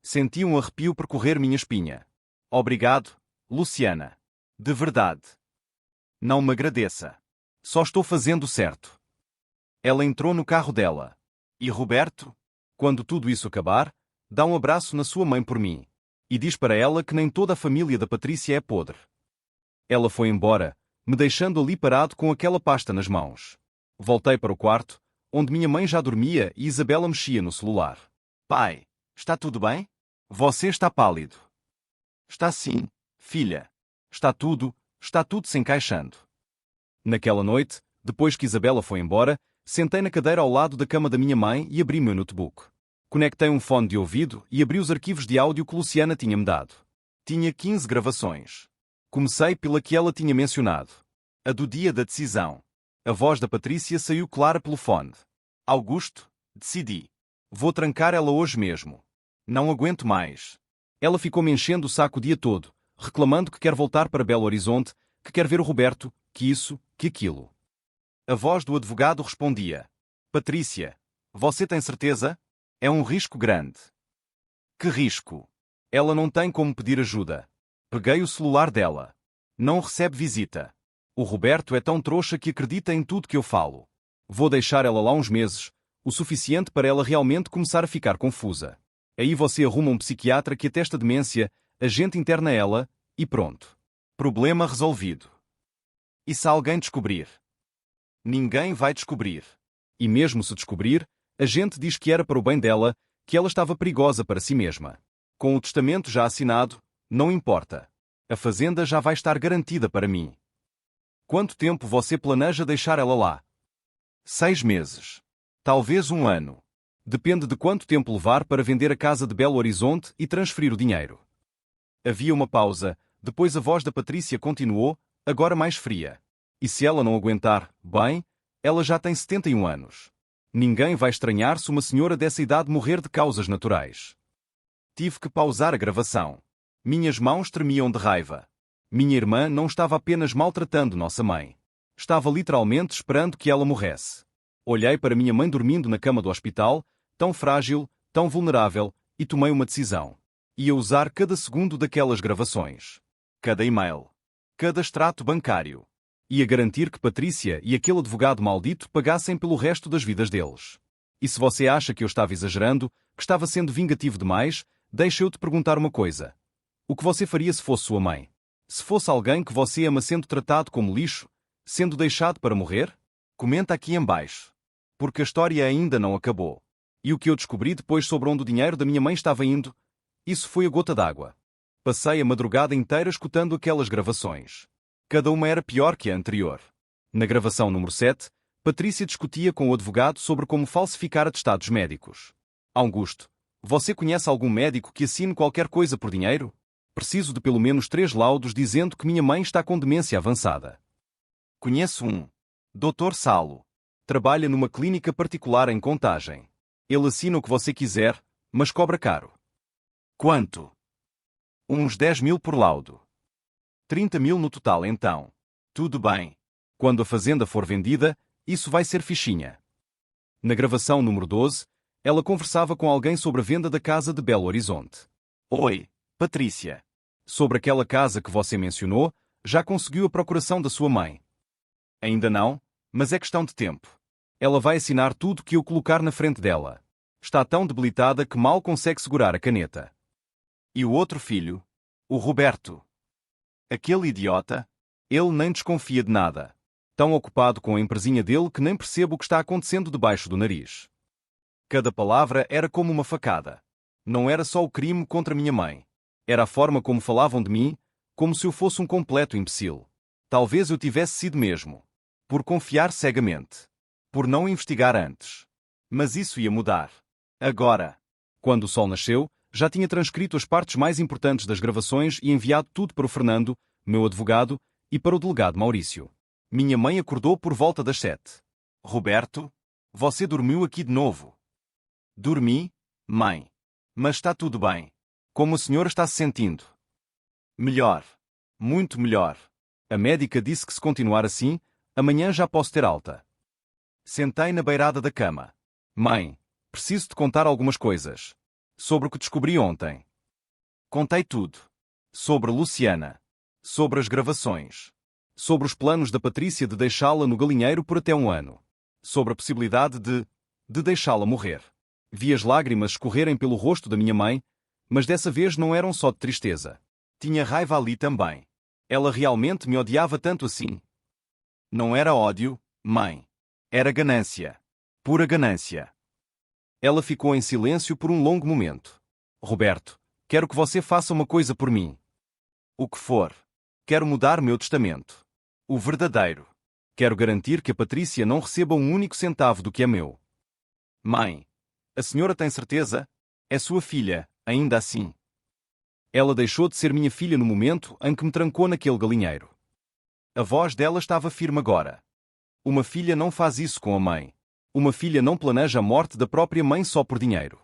Senti um arrepio percorrer minha espinha. Obrigado, Luciana. De verdade. Não me agradeça. Só estou fazendo certo. Ela entrou no carro dela. E Roberto? Quando tudo isso acabar, dá um abraço na sua mãe por mim. E diz para ela que nem toda a família da Patrícia é podre. Ela foi embora, me deixando ali parado com aquela pasta nas mãos. Voltei para o quarto, onde minha mãe já dormia e Isabela mexia no celular. Pai, está tudo bem? Você está pálido. Está sim, filha. Está tudo se encaixando. Naquela noite, depois que Isabela foi embora, sentei na cadeira ao lado da cama da minha mãe e abri meu notebook. Conectei um fone de ouvido e abri os arquivos de áudio que Luciana tinha-me dado. Tinha 15 gravações. Comecei pela que ela tinha mencionado. A do dia da decisão. A voz da Patrícia saiu clara pelo fone. Augusto, decidi. Vou trancar ela hoje mesmo. Não aguento mais. Ela ficou me enchendo o saco o dia todo, reclamando que quer voltar para Belo Horizonte, que quer ver o Roberto, que isso, que aquilo. A voz do advogado respondia. Patrícia, você tem certeza? É um risco grande. Que risco? Ela não tem como pedir ajuda. Peguei o celular dela. Não recebe visita. O Roberto é tão trouxa que acredita em tudo que eu falo. Vou deixar ela lá uns meses, o suficiente para ela realmente começar a ficar confusa. Aí você arruma um psiquiatra que atesta demência, a gente interna ela, e pronto. Problema resolvido. E se alguém descobrir? Ninguém vai descobrir. E mesmo se descobrir, a gente diz que era para o bem dela, que ela estava perigosa para si mesma. Com o testamento já assinado, não importa. A fazenda já vai estar garantida para mim. Quanto tempo você planeja deixar ela lá? 6 meses. Talvez 1 ano. Depende de quanto tempo levar para vender a casa de Belo Horizonte e transferir o dinheiro. Havia uma pausa, depois a voz da Patrícia continuou, agora mais fria. E se ela não aguentar, bem, ela já tem 71 anos. Ninguém vai estranhar se uma senhora dessa idade morrer de causas naturais. Tive que pausar a gravação. Minhas mãos tremiam de raiva. Minha irmã não estava apenas maltratando nossa mãe. Estava literalmente esperando que ela morresse. Olhei para minha mãe dormindo na cama do hospital, tão frágil, tão vulnerável, e tomei uma decisão. Ia usar cada segundo daquelas gravações. Cada e-mail. Cada extrato bancário. Ia garantir que Patrícia e aquele advogado maldito pagassem pelo resto das vidas deles. E se você acha que eu estava exagerando, que estava sendo vingativo demais, deixa eu te perguntar uma coisa. O que você faria se fosse sua mãe? Se fosse alguém que você ama sendo tratado como lixo, sendo deixado para morrer? Comenta aqui embaixo. Porque a história ainda não acabou. E o que eu descobri depois sobre onde o dinheiro da minha mãe estava indo? Isso foi a gota d'água. Passei a madrugada inteira escutando aquelas gravações. Cada uma era pior que a anterior. Na gravação número 7, Patrícia discutia com o advogado sobre como falsificar atestados médicos. Augusto, você conhece algum médico que assine qualquer coisa por dinheiro? Preciso de pelo menos 3 laudos dizendo que minha mãe está com demência avançada. Conheço um. Dr. Salo. Trabalha numa clínica particular em Contagem. Ele assina o que você quiser, mas cobra caro. Quanto? Uns 10 mil por laudo. 30 mil no total então. Tudo bem. Quando a fazenda for vendida, isso vai ser fichinha. Na gravação número 12, ela conversava com alguém sobre a venda da casa de Belo Horizonte. Oi, Patrícia. Sobre aquela casa que você mencionou, já conseguiu a procuração da sua mãe? Ainda não, mas é questão de tempo. Ela vai assinar tudo que eu colocar na frente dela. Está tão debilitada que mal consegue segurar a caneta. E o outro filho? O Roberto. Aquele idiota? Ele nem desconfia de nada. Tão ocupado com a empresinha dele que nem percebe o que está acontecendo debaixo do nariz. Cada palavra era como uma facada. Não era só o crime contra minha mãe. Era a forma como falavam de mim, como se eu fosse um completo imbecil. Talvez eu tivesse sido mesmo. Por confiar cegamente. Por não investigar antes. Mas isso ia mudar. Agora. Quando o sol nasceu, já tinha transcrito as partes mais importantes das gravações e enviado tudo para o Fernando, meu advogado, e para o delegado Maurício. Minha mãe acordou por volta das 7. Roberto, você dormiu aqui de novo? Dormi, mãe. Mas está tudo bem. Como a senhora está se sentindo? Melhor. Muito melhor. A médica disse que se continuar assim, amanhã já posso ter alta. Sentei na beirada da cama. Mãe, preciso te contar algumas coisas. Sobre o que descobri ontem. Contei tudo. Sobre Luciana. Sobre as gravações. Sobre os planos da Patrícia de deixá-la no galinheiro por até 1 ano. Sobre a possibilidade de deixá-la morrer. Vi as lágrimas escorrerem pelo rosto da minha mãe, mas dessa vez não eram só de tristeza. Tinha raiva ali também. Ela realmente me odiava tanto assim. Não era ódio, mãe. Era ganância. Pura ganância. Ela ficou em silêncio por um longo momento. Roberto, quero que você faça uma coisa por mim. O que for. Quero mudar meu testamento. O verdadeiro. Quero garantir que a Patrícia não receba um único centavo do que é meu. Mãe, a senhora tem certeza? É sua filha, ainda assim. Ela deixou de ser minha filha no momento em que me trancou naquele galinheiro. A voz dela estava firme agora. Uma filha não faz isso com a mãe. Uma filha não planeja a morte da própria mãe só por dinheiro.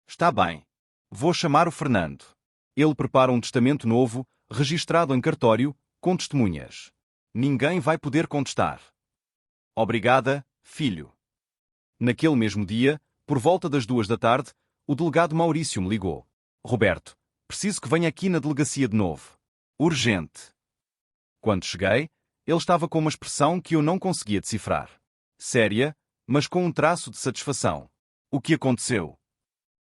Está bem. Vou chamar o Fernando. Ele prepara um testamento novo, registrado em cartório, com testemunhas. Ninguém vai poder contestar. Obrigada, filho. Naquele mesmo dia, por volta das 2 da tarde, o delegado Maurício me ligou. Roberto, preciso que venha aqui na delegacia de novo. Urgente. Quando cheguei, ele estava com uma expressão que eu não conseguia decifrar. Séria, mas com um traço de satisfação. O que aconteceu?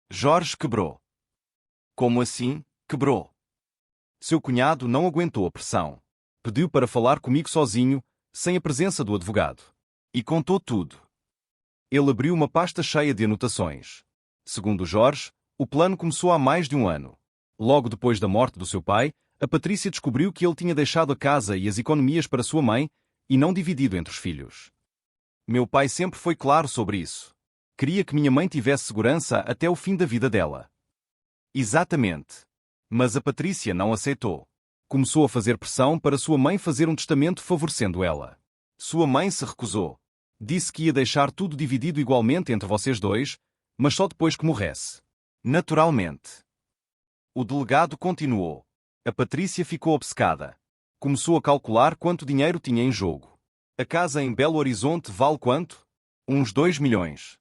Jorge quebrou. Como assim, quebrou? Seu cunhado não aguentou a pressão. Pediu para falar comigo sozinho, sem a presença do advogado. E contou tudo. Ele abriu uma pasta cheia de anotações. Segundo Jorge, o plano começou há mais de um ano. Logo depois da morte do seu pai, a Patrícia descobriu que ele tinha deixado a casa e as economias para sua mãe e não dividido entre os filhos. Meu pai sempre foi claro sobre isso. Queria que minha mãe tivesse segurança até o fim da vida dela. Exatamente. Mas a Patrícia não aceitou. Começou a fazer pressão para sua mãe fazer um testamento favorecendo ela. Sua mãe se recusou. Disse que ia deixar tudo dividido igualmente entre vocês dois, mas só depois que morresse. Naturalmente. O delegado continuou. A Patrícia ficou obcecada. Começou a calcular quanto dinheiro tinha em jogo. A casa em Belo Horizonte vale quanto? Uns 2 milhões.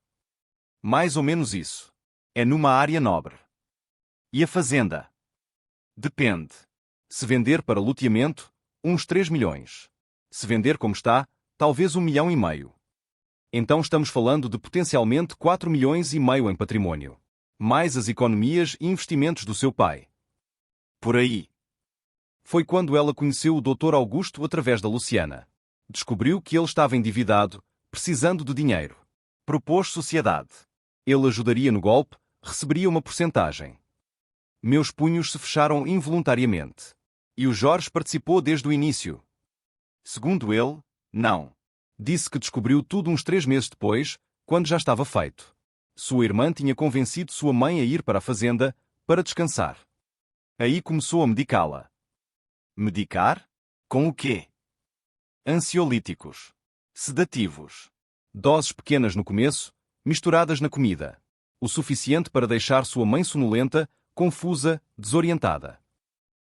Mais ou menos isso. É numa área nobre. E a fazenda? Depende. Se vender para loteamento, uns 3 milhões. Se vender como está, talvez 1,5 milhão. Então estamos falando de potencialmente 4,5 milhões em patrimônio. Mais as economias e investimentos do seu pai. Por aí. Foi quando ela conheceu o Dr. Augusto através da Luciana. Descobriu que ele estava endividado, precisando de dinheiro. Propôs sociedade. Ele ajudaria no golpe, receberia uma porcentagem. Meus punhos se fecharam involuntariamente. E o Jorge participou desde o início. Segundo ele, não. Disse que descobriu tudo uns 3 meses depois, quando já estava feito. Sua irmã tinha convencido sua mãe a ir para a fazenda, para descansar. Aí começou a medicá-la. Medicar? Com o quê? Ansiolíticos. Sedativos. Doses pequenas no começo, misturadas na comida. O suficiente para deixar sua mãe sonolenta, confusa, desorientada.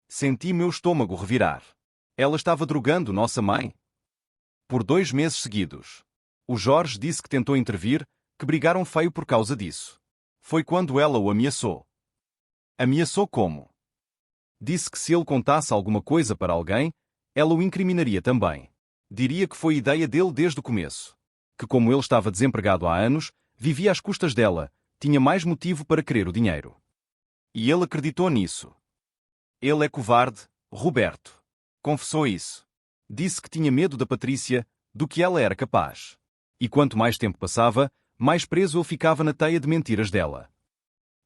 Senti meu estômago revirar. Ela estava drogando nossa mãe. Por 2 meses seguidos. O Jorge disse que tentou intervir, que brigaram feio por causa disso. Foi quando ela o ameaçou. Ameaçou como? Disse que se ele contasse alguma coisa para alguém, ela o incriminaria também. Diria que foi ideia dele desde o começo. Que como ele estava desempregado há anos, vivia às custas dela, tinha mais motivo para querer o dinheiro. E ele acreditou nisso. Ele é covarde, Roberto. Confessou isso. Disse que tinha medo da Patrícia, do que ela era capaz. E quanto mais tempo passava, mais preso ele ficava na teia de mentiras dela.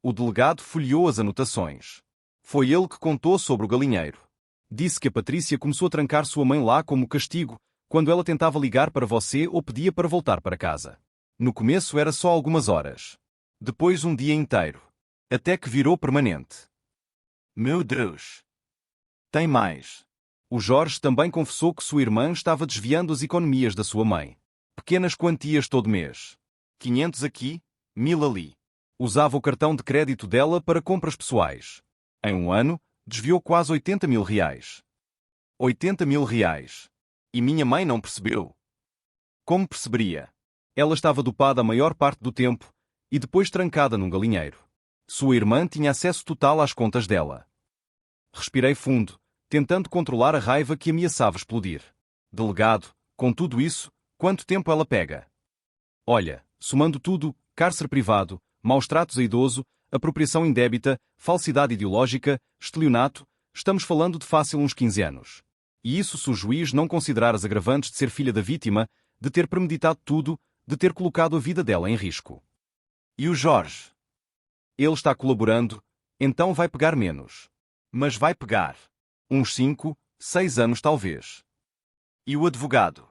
O delegado folheou as anotações. Foi ele que contou sobre o galinheiro. Disse que a Patrícia começou a trancar sua mãe lá como castigo, quando ela tentava ligar para você ou pedia para voltar para casa. No começo era só algumas horas. Depois um dia inteiro. Até que virou permanente. Meu Deus! Tem mais. O Jorge também confessou que sua irmã estava desviando as economias da sua mãe. Pequenas quantias todo mês. 500 aqui, 1000 ali. Usava o cartão de crédito dela para compras pessoais. Em um ano, desviou quase 80 mil reais. 80 mil reais. E minha mãe não percebeu. Como perceberia? Ela estava dopada a maior parte do tempo, e depois trancada num galinheiro. Sua irmã tinha acesso total às contas dela. Respirei fundo, tentando controlar a raiva que ameaçava explodir. Delegado, com tudo isso, quanto tempo ela pega? Olha, somando tudo, cárcere privado, maus tratos a idoso, apropriação indébita, falsidade ideológica, estelionato, estamos falando de fácil uns 15 anos. E isso se o juiz não considerar as agravantes de ser filha da vítima, de ter premeditado tudo, de ter colocado a vida dela em risco. E o Jorge? Ele está colaborando, então vai pegar menos. Mas vai pegar. Uns 5, 6 anos talvez. E o advogado?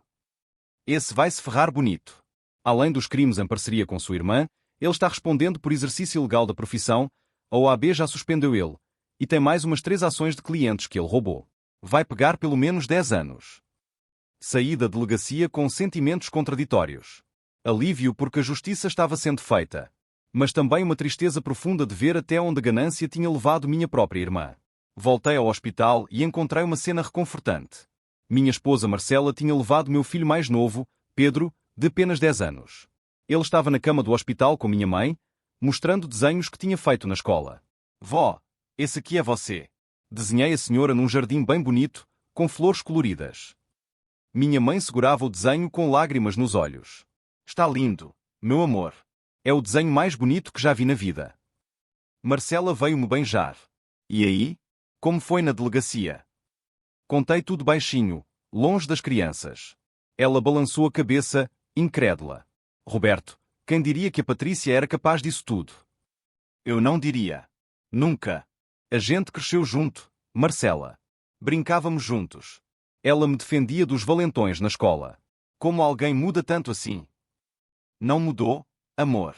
Esse vai se ferrar bonito. Além dos crimes em parceria com sua irmã, ele está respondendo por exercício ilegal da profissão, a OAB já suspendeu ele, E tem mais umas 3 ações de clientes que ele roubou. Vai pegar pelo menos 10 anos. Saí da delegacia com sentimentos contraditórios. Alívio porque a justiça estava sendo feita. Mas também uma tristeza profunda de ver até onde a ganância tinha levado minha própria irmã. Voltei ao hospital e encontrei uma cena reconfortante. Minha esposa Marcela tinha levado meu filho mais novo, Pedro, de apenas 10 anos. Ele estava na cama do hospital com minha mãe, mostrando desenhos que tinha feito na escola. Vó, esse aqui é você. Desenhei a senhora num jardim bem bonito, com flores coloridas. Minha mãe segurava o desenho com lágrimas nos olhos. Está lindo, meu amor. É o desenho mais bonito que já vi na vida. Marcela veio-me beijar. E aí? Como foi na delegacia? Contei tudo baixinho, longe das crianças. Ela balançou a cabeça, incrédula. Roberto, quem diria que a Patrícia era capaz disso tudo? Eu não diria. Nunca. A gente cresceu junto, Marcela. Brincávamos juntos. Ela me defendia dos valentões na escola. Como alguém muda tanto assim? Não mudou, amor.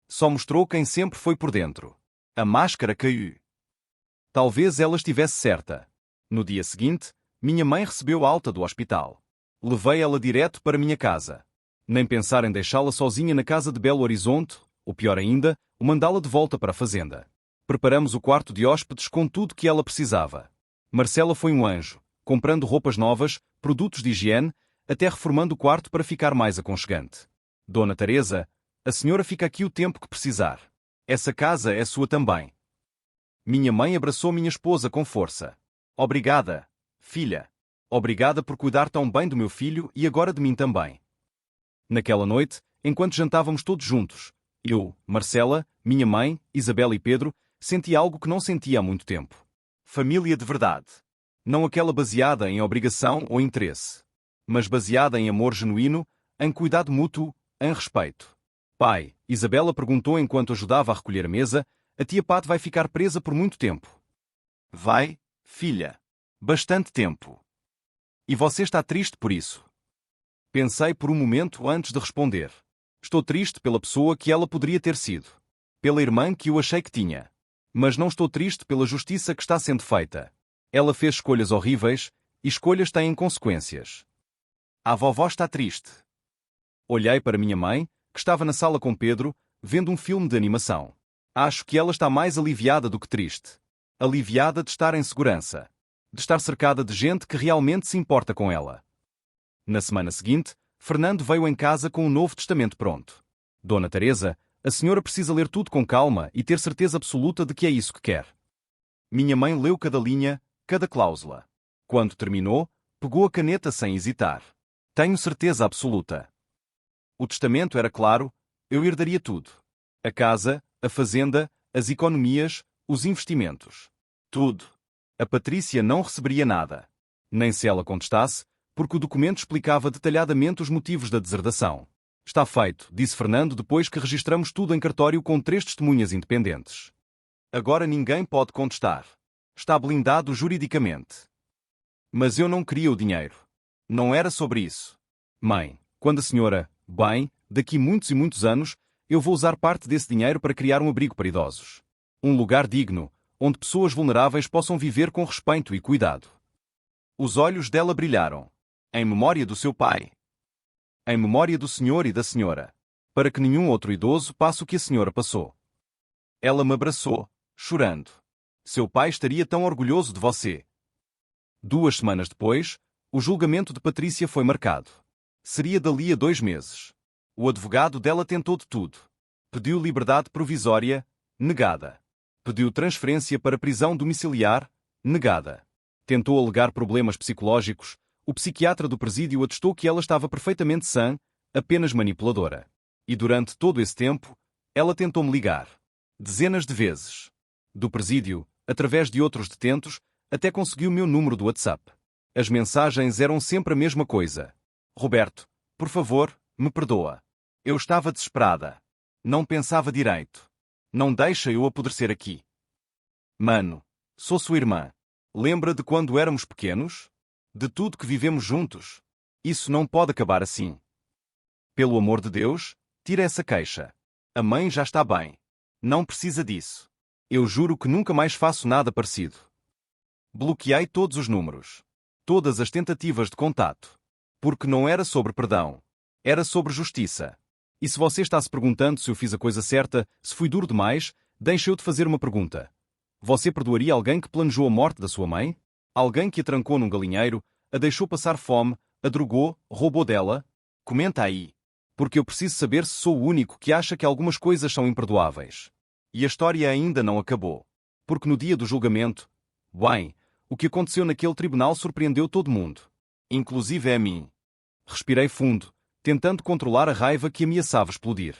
Só mostrou quem sempre foi por dentro. A máscara caiu. Talvez ela estivesse certa. No dia seguinte, minha mãe recebeu alta do hospital. Levei ela direto para minha casa. Nem pensar em deixá-la sozinha na casa de Belo Horizonte, ou pior ainda, o mandá-la de volta para a fazenda. Preparamos o quarto de hóspedes com tudo que ela precisava. Marcela foi um anjo, comprando roupas novas, produtos de higiene, até reformando o quarto para ficar mais aconchegante. Dona Teresa, a senhora fica aqui o tempo que precisar. Essa casa é sua também. Minha mãe abraçou minha esposa com força. Obrigada, filha. Obrigada por cuidar tão bem do meu filho e agora de mim também. Naquela noite, enquanto jantávamos todos juntos, eu, Marcela, minha mãe, Isabela e Pedro, senti algo que não sentia há muito tempo. Família de verdade. Não aquela baseada em obrigação ou interesse, mas baseada em amor genuíno, em cuidado mútuo, em respeito. Pai, Isabela perguntou enquanto ajudava a recolher a mesa, a tia Pat vai ficar presa por muito tempo. Vai, filha. Bastante tempo. E você está triste por isso? Pensei por um momento antes de responder. Estou triste pela pessoa que ela poderia ter sido. Pela irmã que eu achei que tinha. Mas não estou triste pela justiça que está sendo feita. Ela fez escolhas horríveis, e escolhas têm consequências. A vovó está triste. Olhei para minha mãe, que estava na sala com Pedro, vendo um filme de animação. Acho que ela está mais aliviada do que triste. Aliviada de estar em segurança. De estar cercada de gente que realmente se importa com ela. Na semana seguinte, Fernando veio em casa com o Novo Testamento pronto. Dona Teresa, a senhora precisa ler tudo com calma e ter certeza absoluta de que é isso que quer. Minha mãe leu cada linha, cada cláusula. Quando terminou, pegou a caneta sem hesitar. Tenho certeza absoluta. O testamento era claro, eu herdaria tudo. A casa, a fazenda, as economias, os investimentos. Tudo. A Patrícia não receberia nada. Nem se ela contestasse, porque o documento explicava detalhadamente os motivos da deserdação. Está feito, disse Fernando depois que registramos tudo em cartório com 3 testemunhas independentes. Agora ninguém pode contestar. Está blindado juridicamente. Mas eu não queria o dinheiro. Não era sobre isso. Mãe, quando a senhora, bem, daqui muitos e muitos anos, eu vou usar parte desse dinheiro para criar um abrigo para idosos. Um lugar digno, onde pessoas vulneráveis possam viver com respeito e cuidado. Os olhos dela brilharam. Em memória do seu pai. Em memória do senhor e da senhora. Para que nenhum outro idoso passe o que a senhora passou. Ela me abraçou, chorando. Seu pai estaria tão orgulhoso de você. 2 semanas depois, o julgamento de Patrícia foi marcado. Seria dali a 2 meses. O advogado dela tentou de tudo. Pediu liberdade provisória, negada. Pediu transferência para prisão domiciliar, negada. Tentou alegar problemas psicológicos. O psiquiatra do presídio atestou que ela estava perfeitamente sã, apenas manipuladora. E durante todo esse tempo, ela tentou-me ligar. Dezenas de vezes. Do presídio, através de outros detentos, até conseguiu o meu número do WhatsApp. As mensagens eram sempre a mesma coisa. Roberto, por favor, me perdoa. Eu estava desesperada. Não pensava direito. Não deixa eu apodrecer aqui. Mano, sou sua irmã. Lembra de quando éramos pequenos? De tudo que vivemos juntos. Isso não pode acabar assim. Pelo amor de Deus, tira essa queixa. A mãe já está bem. Não precisa disso. Eu juro que nunca mais faço nada parecido. Bloqueei todos os números. Todas as tentativas de contato. Porque não era sobre perdão. Era sobre justiça. E se você está se perguntando se eu fiz a coisa certa, se fui duro demais, deixe eu te fazer uma pergunta. Você perdoaria alguém que planejou a morte da sua mãe? Alguém que a trancou num galinheiro, a deixou passar fome, a drogou, roubou dela? Comenta aí. Porque eu preciso saber se sou o único que acha que algumas coisas são imperdoáveis. E a história ainda não acabou. Porque no dia do julgamento, bem, o que aconteceu naquele tribunal surpreendeu todo mundo. Inclusive a mim. Respirei fundo, tentando controlar a raiva que ameaçava explodir.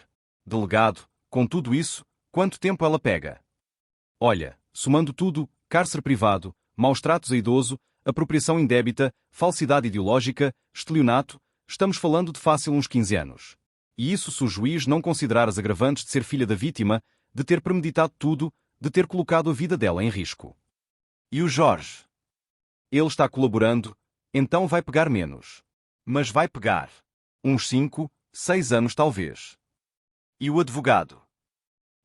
Delegado, com tudo isso, quanto tempo ela pega? Olha, somando tudo, cárcere privado, maus-tratos a idoso, apropriação indébita, falsidade ideológica, estelionato, estamos falando de fácil uns 15 anos. E isso se o juiz não considerar as agravantes de ser filha da vítima, de ter premeditado tudo, de ter colocado a vida dela em risco. E o Jorge? Ele está colaborando, então vai pegar menos. Mas vai pegar. Uns 5, 6 anos talvez. E o advogado?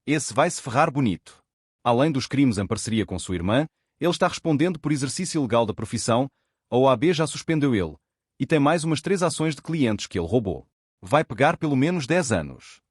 Esse vai se ferrar bonito. Além dos crimes em parceria com sua irmã, ele está respondendo por exercício ilegal da profissão, a OAB já suspendeu ele, e tem mais umas 3 ações de clientes que ele roubou. Vai pegar pelo menos 10 anos.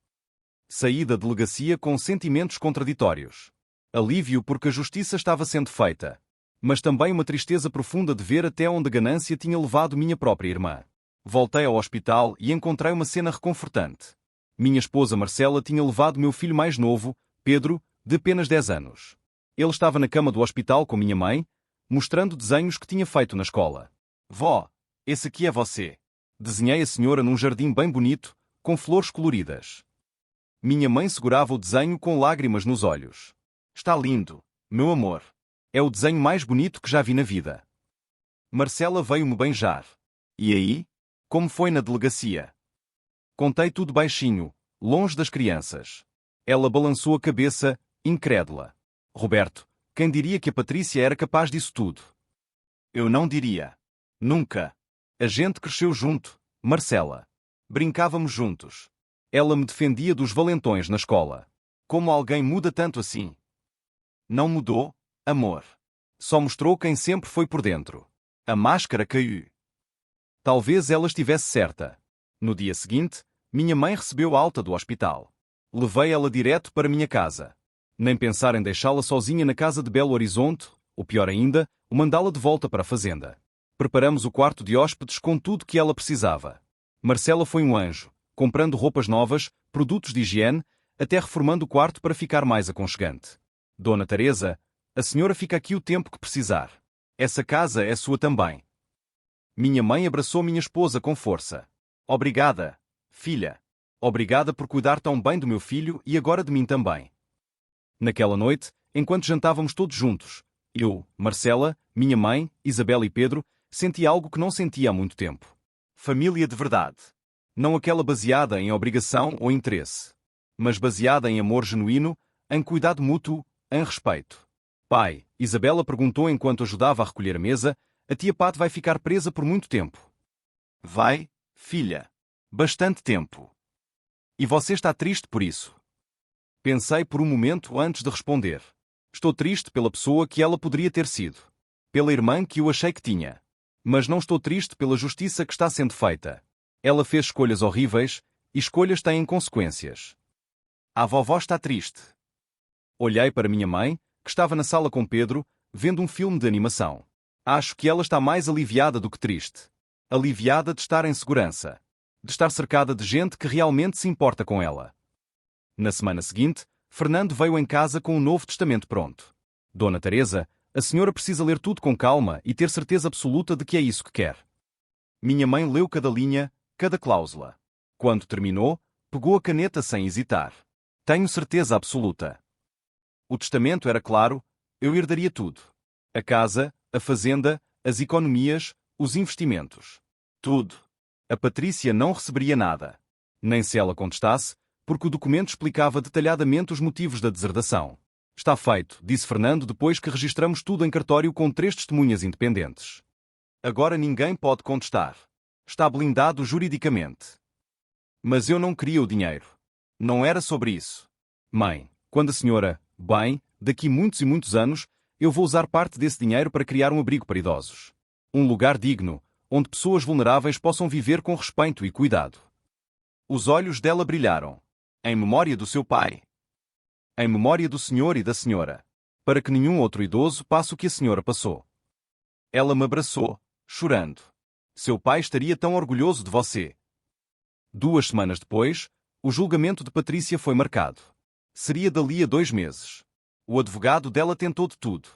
Saí da delegacia com sentimentos contraditórios. Alívio porque a justiça estava sendo feita. Mas também uma tristeza profunda de ver até onde a ganância tinha levado minha própria irmã. Voltei ao hospital e encontrei uma cena reconfortante. Minha esposa Marcela tinha levado meu filho mais novo, Pedro, de apenas 10 anos. Ele estava na cama do hospital com minha mãe, mostrando desenhos que tinha feito na escola. Vó, esse aqui é você. Desenhei a senhora num jardim bem bonito, com flores coloridas. Minha mãe segurava o desenho com lágrimas nos olhos. Está lindo, meu amor. É o desenho mais bonito que já vi na vida. Marcela veio-me beijar. E aí? Como foi na delegacia? Contei tudo baixinho, longe das crianças. Ela balançou a cabeça, incrédula. Roberto, quem diria que a Patrícia era capaz disso tudo? Eu não diria. Nunca. A gente cresceu junto, Marcela. Brincávamos juntos. Ela me defendia dos valentões na escola. Como alguém muda tanto assim? Não mudou, amor. Só mostrou quem sempre foi por dentro. A máscara caiu. Talvez ela estivesse certa. No dia seguinte, minha mãe recebeu alta do hospital. Levei ela direto para minha casa. Nem pensar em deixá-la sozinha na casa de Belo Horizonte, ou pior ainda, o mandá-la de volta para a fazenda. Preparamos o quarto de hóspedes com tudo que ela precisava. Marcela foi um anjo, comprando roupas novas, produtos de higiene, até reformando o quarto para ficar mais aconchegante. Dona Teresa, a senhora fica aqui o tempo que precisar. Essa casa é sua também. Minha mãe abraçou minha esposa com força. Obrigada, filha. Obrigada por cuidar tão bem do meu filho e agora de mim também. Naquela noite, enquanto jantávamos todos juntos, eu, Marcela, minha mãe, Isabela e Pedro, senti algo que não sentia há muito tempo. Família de verdade. Não aquela baseada em obrigação ou interesse, mas baseada em amor genuíno, em cuidado mútuo, em respeito. Pai, Isabela perguntou enquanto ajudava a recolher a mesa, a tia Pat vai ficar presa por muito tempo. Vai, filha. Bastante tempo. E você está triste por isso? Pensei por um momento antes de responder. Estou triste pela pessoa que ela poderia ter sido. Pela irmã que eu achei que tinha. Mas não estou triste pela justiça que está sendo feita. Ela fez escolhas horríveis, e escolhas têm consequências. A vovó está triste. Olhei para minha mãe, que estava na sala com Pedro, vendo um filme de animação. Acho que ela está mais aliviada do que triste. Aliviada de estar em segurança. De estar cercada de gente que realmente se importa com ela. Na semana seguinte, Fernando veio em casa com o Novo Testamento pronto. Dona Teresa, a senhora precisa ler tudo com calma e ter certeza absoluta de que é isso que quer. Minha mãe leu cada linha, cada cláusula. Quando terminou, pegou a caneta sem hesitar. Tenho certeza absoluta. O testamento era claro, eu herdaria tudo. A casa, a fazenda, as economias, os investimentos. Tudo. A Patrícia não receberia nada. Nem se ela contestasse, porque o documento explicava detalhadamente os motivos da deserdação. Está feito, disse Fernando depois que registramos tudo em cartório com 3 testemunhas independentes. Agora ninguém pode contestar. Está blindado juridicamente. Mas eu não queria o dinheiro. Não era sobre isso. Mãe, quando a senhora, bem, Daqui muitos e muitos anos, eu vou usar parte desse dinheiro para criar um abrigo para idosos. Um lugar digno, onde pessoas vulneráveis possam viver com respeito e cuidado. Os olhos dela brilharam. Em memória do seu pai. Em memória do senhor e da senhora. Para que nenhum outro idoso passe o que a senhora passou. Ela me abraçou, chorando. Seu pai estaria tão orgulhoso de você. 2 semanas depois, o julgamento de Patrícia foi marcado. Seria dali a 2 meses. O advogado dela tentou de tudo.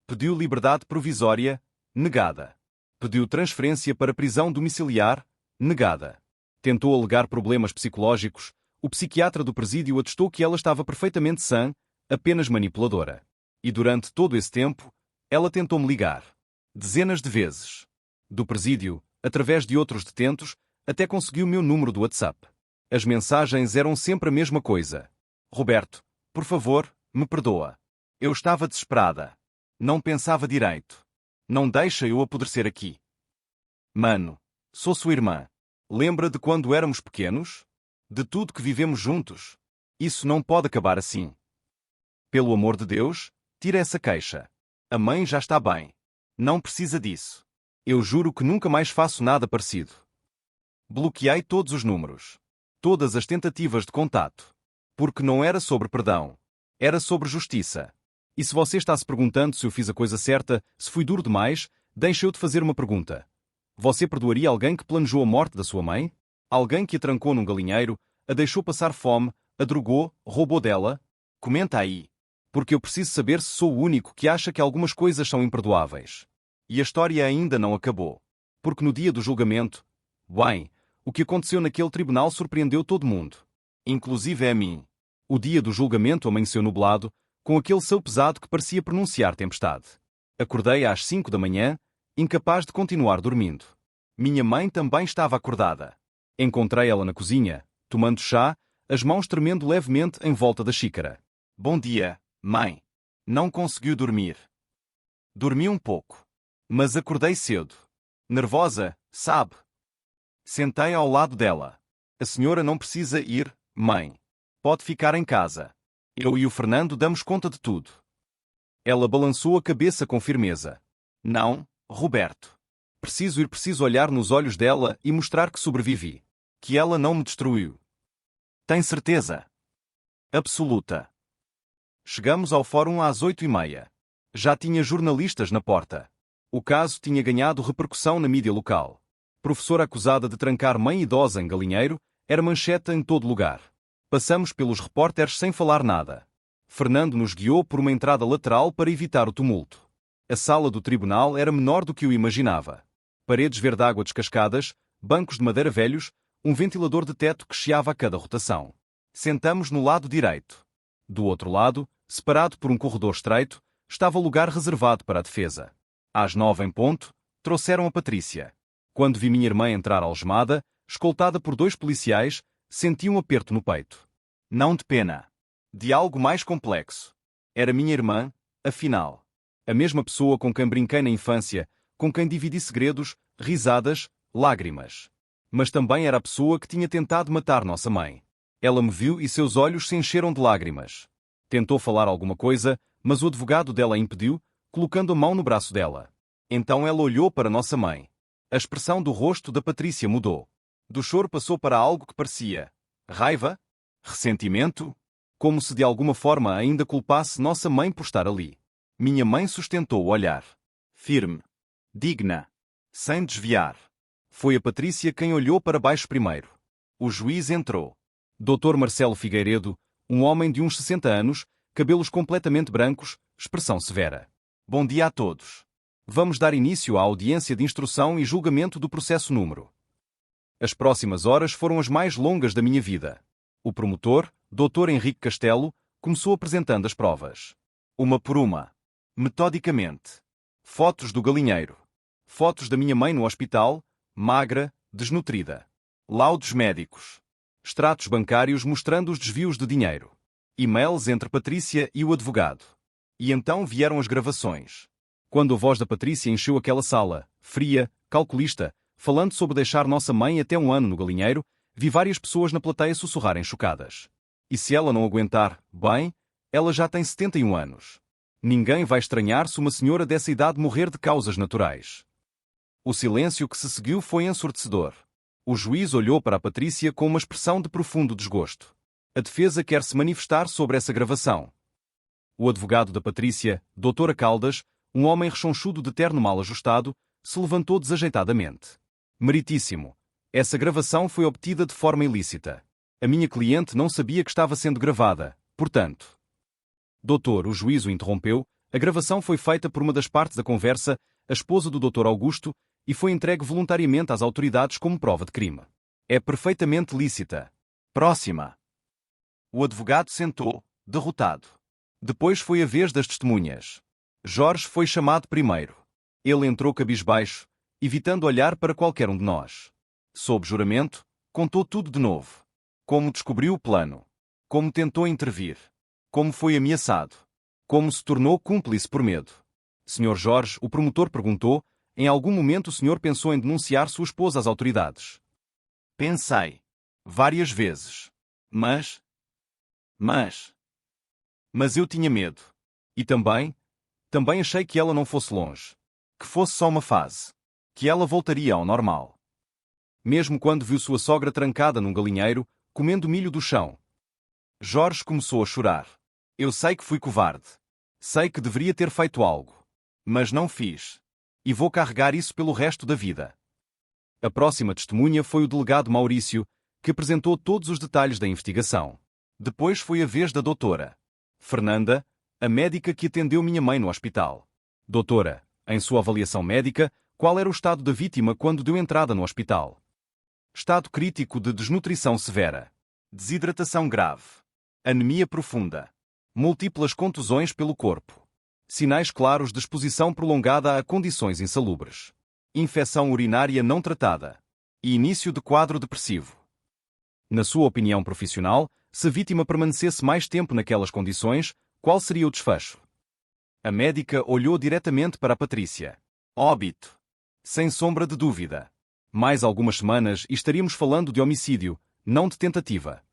Pediu liberdade provisória, negada. Pediu transferência para prisão domiciliar, negada. Tentou alegar problemas psicológicos. O psiquiatra do presídio atestou que ela estava perfeitamente sã, apenas manipuladora. E durante todo esse tempo, ela tentou-me ligar. Dezenas de vezes. Do presídio, através de outros detentos, até conseguiu o meu número do WhatsApp. As mensagens eram sempre a mesma coisa. Roberto, por favor, me perdoa. Eu estava desesperada. Não pensava direito. Não deixa eu apodrecer aqui. Mano, sou sua irmã. Lembra de quando éramos pequenos? De tudo que vivemos juntos? Isso não pode acabar assim. Pelo amor de Deus, tira essa queixa. A mãe já está bem. Não precisa disso. Eu juro que nunca mais faço nada parecido. Bloqueei todos os números. Todas as tentativas de contato. Porque não era sobre perdão. Era sobre justiça. E se você está se perguntando se eu fiz a coisa certa, se fui duro demais, deixa eu te fazer uma pergunta. Você perdoaria alguém que planejou a morte da sua mãe? Alguém que a trancou num galinheiro, a deixou passar fome, a drogou, roubou dela? Comenta aí. Porque eu preciso saber se sou o único que acha que algumas coisas são imperdoáveis. E a história ainda não acabou. Porque no dia do julgamento, bem, o que aconteceu naquele tribunal surpreendeu todo mundo. Inclusive a mim. O dia do julgamento amanheceu nublado, com aquele céu pesado que parecia pronunciar tempestade. Acordei às 5 da manhã, incapaz de continuar dormindo. Minha mãe também estava acordada. Encontrei ela na cozinha, tomando chá, as mãos tremendo levemente em volta da xícara. Bom dia, mãe. Não conseguiu dormir. Dormi um pouco. Mas acordei cedo. Nervosa, sabe? Sentei ao lado dela. A senhora não precisa ir, mãe. Pode ficar em casa. Eu e o Fernando damos conta de tudo. Ela balançou a cabeça com firmeza. Não, Roberto. Preciso olhar nos olhos dela e mostrar que sobrevivi. Que ela não me destruiu. Tem certeza? Absoluta. Chegamos ao fórum às 8h30. Já tinha jornalistas na porta. O caso tinha ganhado repercussão na mídia local. Professora acusada de trancar mãe idosa em galinheiro, era manchete em todo lugar. Passamos pelos repórteres sem falar nada. Fernando nos guiou por uma entrada lateral para evitar o tumulto. A sala do tribunal era menor do que eu imaginava. Paredes verde-água descascadas, bancos de madeira velhos, um ventilador de teto que chiava a cada rotação. Sentamos no lado direito. Do outro lado, separado por um corredor estreito, estava o lugar reservado para a defesa. Às 9 em ponto, trouxeram a Patrícia. Quando vi minha irmã entrar algemada, escoltada por 2 policiais, senti um aperto no peito. Não de pena. De algo mais complexo. Era minha irmã, afinal. A mesma pessoa com quem brinquei na infância, com quem dividi segredos, risadas, lágrimas. Mas também era a pessoa que tinha tentado matar nossa mãe. Ela me viu e seus olhos se encheram de lágrimas. Tentou falar alguma coisa, mas o advogado dela a impediu, colocando a mão no braço dela. Então ela olhou para nossa mãe. A expressão do rosto da Patrícia mudou. Do choro passou para algo que parecia raiva, ressentimento, como se de alguma forma ainda culpasse nossa mãe por estar ali. Minha mãe sustentou o olhar. Firme. Digna. Sem desviar. Foi a Patrícia quem olhou para baixo primeiro. O juiz entrou. Dr. Marcelo Figueiredo, um homem de uns 60 anos, cabelos completamente brancos, expressão severa. Bom dia a todos. Vamos dar início à audiência de instrução e julgamento do processo número. As próximas horas foram as mais longas da minha vida. O promotor, Dr. Henrique Castelo, começou apresentando as provas. Uma por uma. Metodicamente. Fotos do galinheiro. Fotos da minha mãe no hospital, magra, desnutrida. Laudos médicos. Extratos bancários mostrando os desvios de dinheiro. E-mails entre Patrícia e o advogado. E então vieram as gravações. Quando a voz da Patrícia encheu aquela sala, fria, calculista, falando sobre deixar nossa mãe até 1 ano no galinheiro, vi várias pessoas na plateia sussurrarem chocadas. E se ela não aguentar, bem, Ela já tem 71 anos. Ninguém vai estranhar se uma senhora dessa idade morrer de causas naturais. O silêncio que se seguiu foi ensurdecedor. O juiz olhou para a Patrícia com uma expressão de profundo desgosto. A defesa quer se manifestar sobre essa gravação. O advogado da Patrícia, Dra. Caldas, um homem rechonchudo de terno mal ajustado, se levantou desajeitadamente. Meritíssimo. Essa gravação foi obtida de forma ilícita. A minha cliente não sabia que estava sendo gravada, portanto. Doutor, o juiz o interrompeu, a gravação foi feita por uma das partes da conversa, a esposa do Dr. Augusto, e foi entregue voluntariamente às autoridades como prova de crime. É perfeitamente lícita. Próxima. O advogado sentou, derrotado. Depois foi a vez das testemunhas. Jorge foi chamado primeiro. Ele entrou cabisbaixo, evitando olhar para qualquer um de nós. Sob juramento, contou tudo de novo. Como descobriu o plano. Como tentou intervir. Como foi ameaçado. Como se tornou cúmplice por medo. Sr. Jorge, o promotor perguntou, em algum momento o senhor pensou em denunciar sua esposa às autoridades? Pensei. Várias vezes. Mas eu tinha medo. E também achei que ela não fosse longe. Que fosse só uma fase. Que ela voltaria ao normal. Mesmo quando viu sua sogra trancada num galinheiro, comendo milho do chão. Jorge começou a chorar. Eu sei que fui covarde. Sei que deveria ter feito algo. Mas não fiz. E vou carregar isso pelo resto da vida. A próxima testemunha foi o delegado Maurício, que apresentou todos os detalhes da investigação. Depois foi a vez da doutora Fernanda, a médica que atendeu minha mãe no hospital. Doutora, em sua avaliação médica, qual era o estado da vítima quando deu entrada no hospital? Estado crítico de desnutrição severa. Desidratação grave. Anemia profunda. Múltiplas contusões pelo corpo. Sinais claros de exposição prolongada a condições insalubres. Infecção urinária não tratada. E início de quadro depressivo. Na sua opinião profissional, se a vítima permanecesse mais tempo naquelas condições, qual seria o desfecho? A médica olhou diretamente para a Patrícia. Óbito. Sem sombra de dúvida. Mais algumas semanas e estaríamos falando de homicídio, não de tentativa.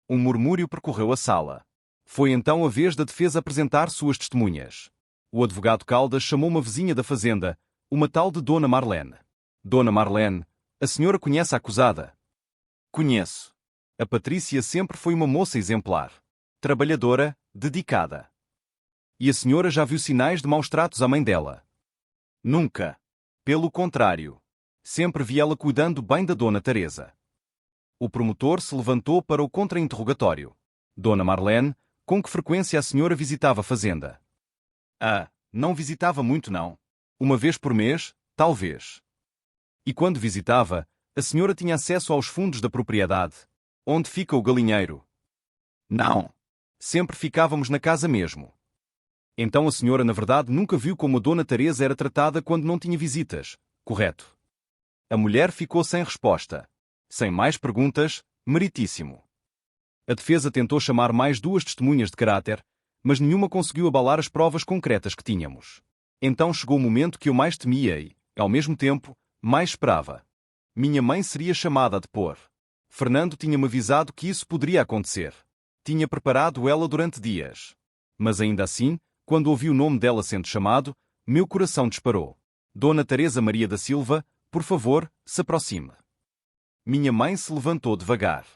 Um murmúrio percorreu a sala. Foi então a vez da defesa apresentar suas testemunhas. O advogado Caldas chamou uma vizinha da fazenda, uma tal de Dona Marlene. Dona Marlene, a senhora conhece a acusada? Conheço. A Patrícia sempre foi uma moça exemplar. Trabalhadora, dedicada. E a senhora já viu sinais de maus tratos à mãe dela? Nunca. Pelo contrário. Sempre vi ela cuidando bem da Dona Teresa. O promotor se levantou para o contra-interrogatório. Dona Marlene, com que frequência a senhora visitava a fazenda? Não visitava muito não. Uma vez por mês, talvez. E quando visitava, a senhora tinha acesso aos fundos da propriedade, onde fica o galinheiro? Não. Sempre ficávamos na casa mesmo. Então a senhora na verdade nunca viu como a Dona Teresa era tratada quando não tinha visitas, correto? A mulher ficou sem resposta. Sem mais perguntas, meritíssimo. A defesa tentou chamar mais duas testemunhas de caráter, mas nenhuma conseguiu abalar as provas concretas que tínhamos. Então chegou o momento que eu mais temia e, ao mesmo tempo, mais esperava. Minha mãe seria chamada a depor. Fernando tinha-me avisado que isso poderia acontecer. Tinha preparado ela durante dias. Mas ainda assim, quando ouvi o nome dela sendo chamado, meu coração disparou. Dona Teresa Maria da Silva, por favor, se aproxime. Minha mãe se levantou devagar.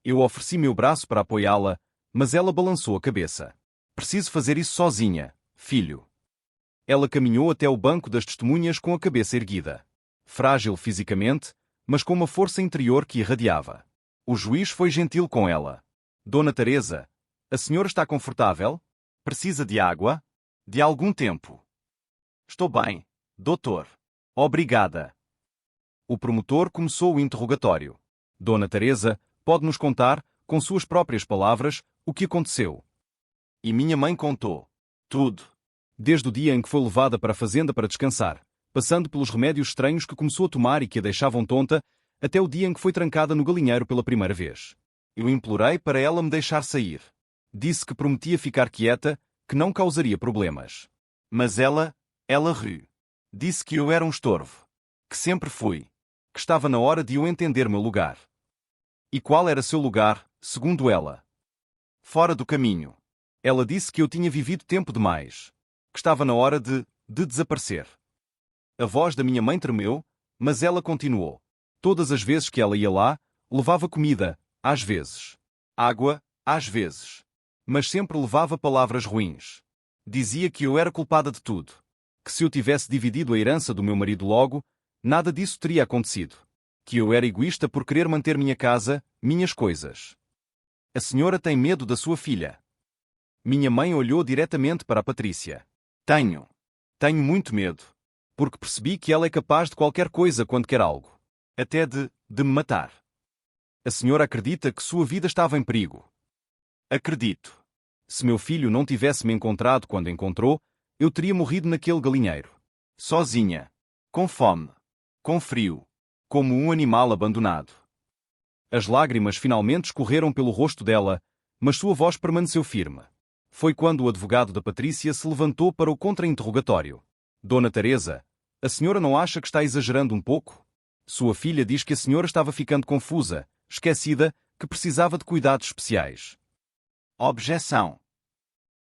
Eu ofereci meu braço para apoiá-la, mas ela balançou a cabeça. Preciso fazer isso sozinha, filho. Ela caminhou até o banco das testemunhas com a cabeça erguida. Frágil fisicamente, mas com uma força interior que irradiava. O juiz foi gentil com ela. Dona Teresa, a senhora está confortável? Precisa de água? De algum tempo? Estou bem, doutor. Obrigada. O promotor começou o interrogatório. Dona Teresa, pode nos contar, com suas próprias palavras, o que aconteceu? E minha mãe contou. Tudo. Desde o dia em que foi levada para a fazenda para descansar, passando pelos remédios estranhos que começou a tomar e que a deixavam tonta, até o dia em que foi trancada no galinheiro pela primeira vez. Eu implorei para ela me deixar sair. Disse que prometia ficar quieta, que não causaria problemas. Mas ela riu. Disse que eu era um estorvo. Que sempre fui. Que estava na hora de eu entender meu lugar. E qual era seu lugar, segundo ela? Fora do caminho. Ela disse que eu tinha vivido tempo demais. Que estava na hora de desaparecer. A voz da minha mãe tremeu, mas ela continuou. Todas as vezes que ela ia lá, levava comida, às vezes. Água, às vezes. Mas sempre levava palavras ruins. Dizia que eu era culpada de tudo. Que se eu tivesse dividido a herança do meu marido logo, nada disso teria acontecido. Que eu era egoísta por querer manter minha casa, minhas coisas. A senhora tem medo da sua filha. Minha mãe olhou diretamente para a Patrícia. Tenho muito medo. Porque percebi que ela é capaz de qualquer coisa quando quer algo. Até de me matar. A senhora acredita que sua vida estava em perigo? Acredito. Se meu filho não tivesse me encontrado quando encontrou, eu teria morrido naquele galinheiro. Sozinha. Com fome. Com frio. Como um animal abandonado. As lágrimas finalmente escorreram pelo rosto dela, mas sua voz permaneceu firme. Foi quando o advogado da Patrícia se levantou para o contra-interrogatório. Dona Teresa, a senhora não acha que está exagerando um pouco? Sua filha diz que a senhora estava ficando confusa, esquecida, que precisava de cuidados especiais. Objeção.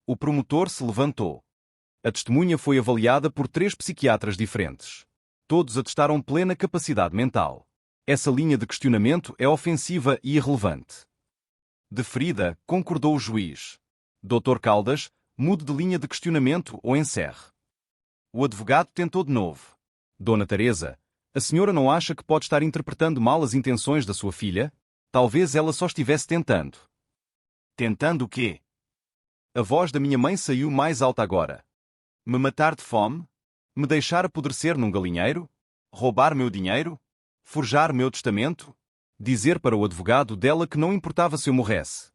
O promotor se levantou. A testemunha foi avaliada por 3 psiquiatras diferentes. Todos atestaram plena capacidade mental. Essa linha de questionamento é ofensiva e irrelevante. Deferida, concordou o juiz. Dr. Caldas, mude de linha de questionamento ou encerre. O advogado tentou de novo. Dona Teresa, a senhora não acha que pode estar interpretando mal as intenções da sua filha? Talvez ela só estivesse tentando. Tentando o quê? A voz da minha mãe saiu mais alta agora. Me matar de fome? Me deixar apodrecer num galinheiro? Roubar meu dinheiro? Forjar meu testamento? Dizer para o advogado dela que não importava se eu morresse.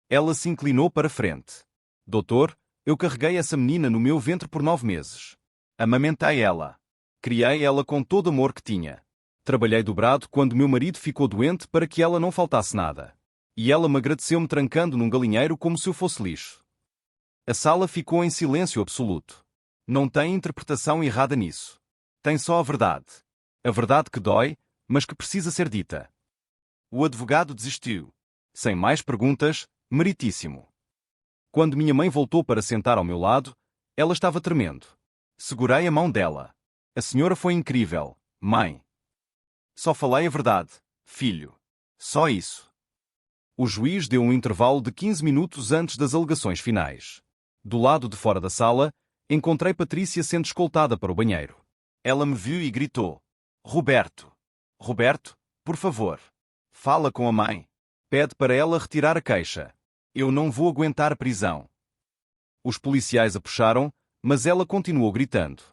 Ela se inclinou para frente. Doutor, eu carreguei essa menina no meu ventre por 9 meses. Amamentei ela. Criei ela com todo o amor que tinha. Trabalhei dobrado quando meu marido ficou doente para que ela não faltasse nada. E ela me agradeceu-me trancando num galinheiro como se eu fosse lixo. A sala ficou em silêncio absoluto. Não tem interpretação errada nisso. Tem só a verdade. A verdade que dói, mas que precisa ser dita. O advogado desistiu. Sem mais perguntas, meritíssimo. Quando minha mãe voltou para sentar ao meu lado, ela estava tremendo. Segurei a mão dela. A senhora foi incrível, mãe. Só falei a verdade, filho. Só isso. O juiz deu um intervalo de 15 minutos antes das alegações finais. Do lado de fora da sala, encontrei Patrícia sendo escoltada para o banheiro. Ela me viu e gritou. Roberto. Roberto, por favor. Fala com a mãe. Pede para ela retirar a queixa. Eu não vou aguentar a prisão. Os policiais a puxaram, mas ela continuou gritando.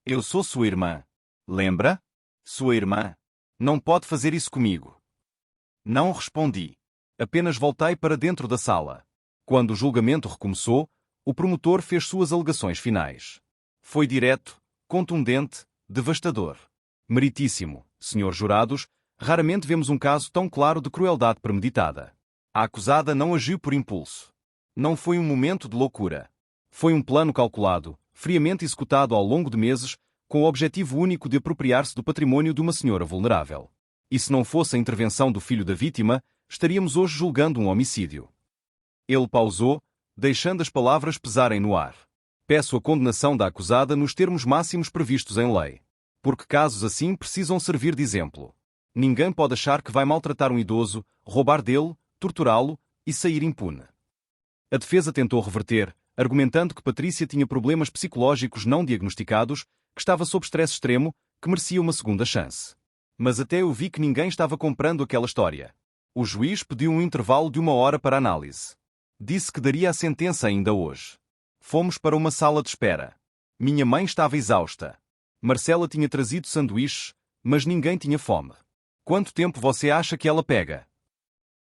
Eu sou sua irmã. Lembra? Sua irmã. Não pode fazer isso comigo. Não respondi. Apenas voltei para dentro da sala. Quando o julgamento recomeçou, o promotor fez suas alegações finais. Foi direto, contundente, devastador. Meritíssimo, senhores jurados, raramente vemos um caso tão claro de crueldade premeditada. A acusada não agiu por impulso. Não foi um momento de loucura. Foi um plano calculado, friamente executado ao longo de meses, com o objetivo único de apropriar-se do patrimônio de uma senhora vulnerável. E se não fosse a intervenção do filho da vítima, estaríamos hoje julgando um homicídio. Ele pausou, deixando as palavras pesarem no ar. Peço a condenação da acusada nos termos máximos previstos em lei. Porque casos assim precisam servir de exemplo. Ninguém pode achar que vai maltratar um idoso, roubar dele, torturá-lo e sair impune. A defesa tentou reverter, argumentando que Patrícia tinha problemas psicológicos não diagnosticados, que estava sob estresse extremo, que merecia uma segunda chance. Mas até eu vi que ninguém estava comprando aquela história. O juiz pediu um intervalo de 1 hora para análise. Disse que daria a sentença ainda hoje. Fomos para uma sala de espera. Minha mãe estava exausta. Marcela tinha trazido sanduíches, mas ninguém tinha fome. Quanto tempo você acha que ela pega?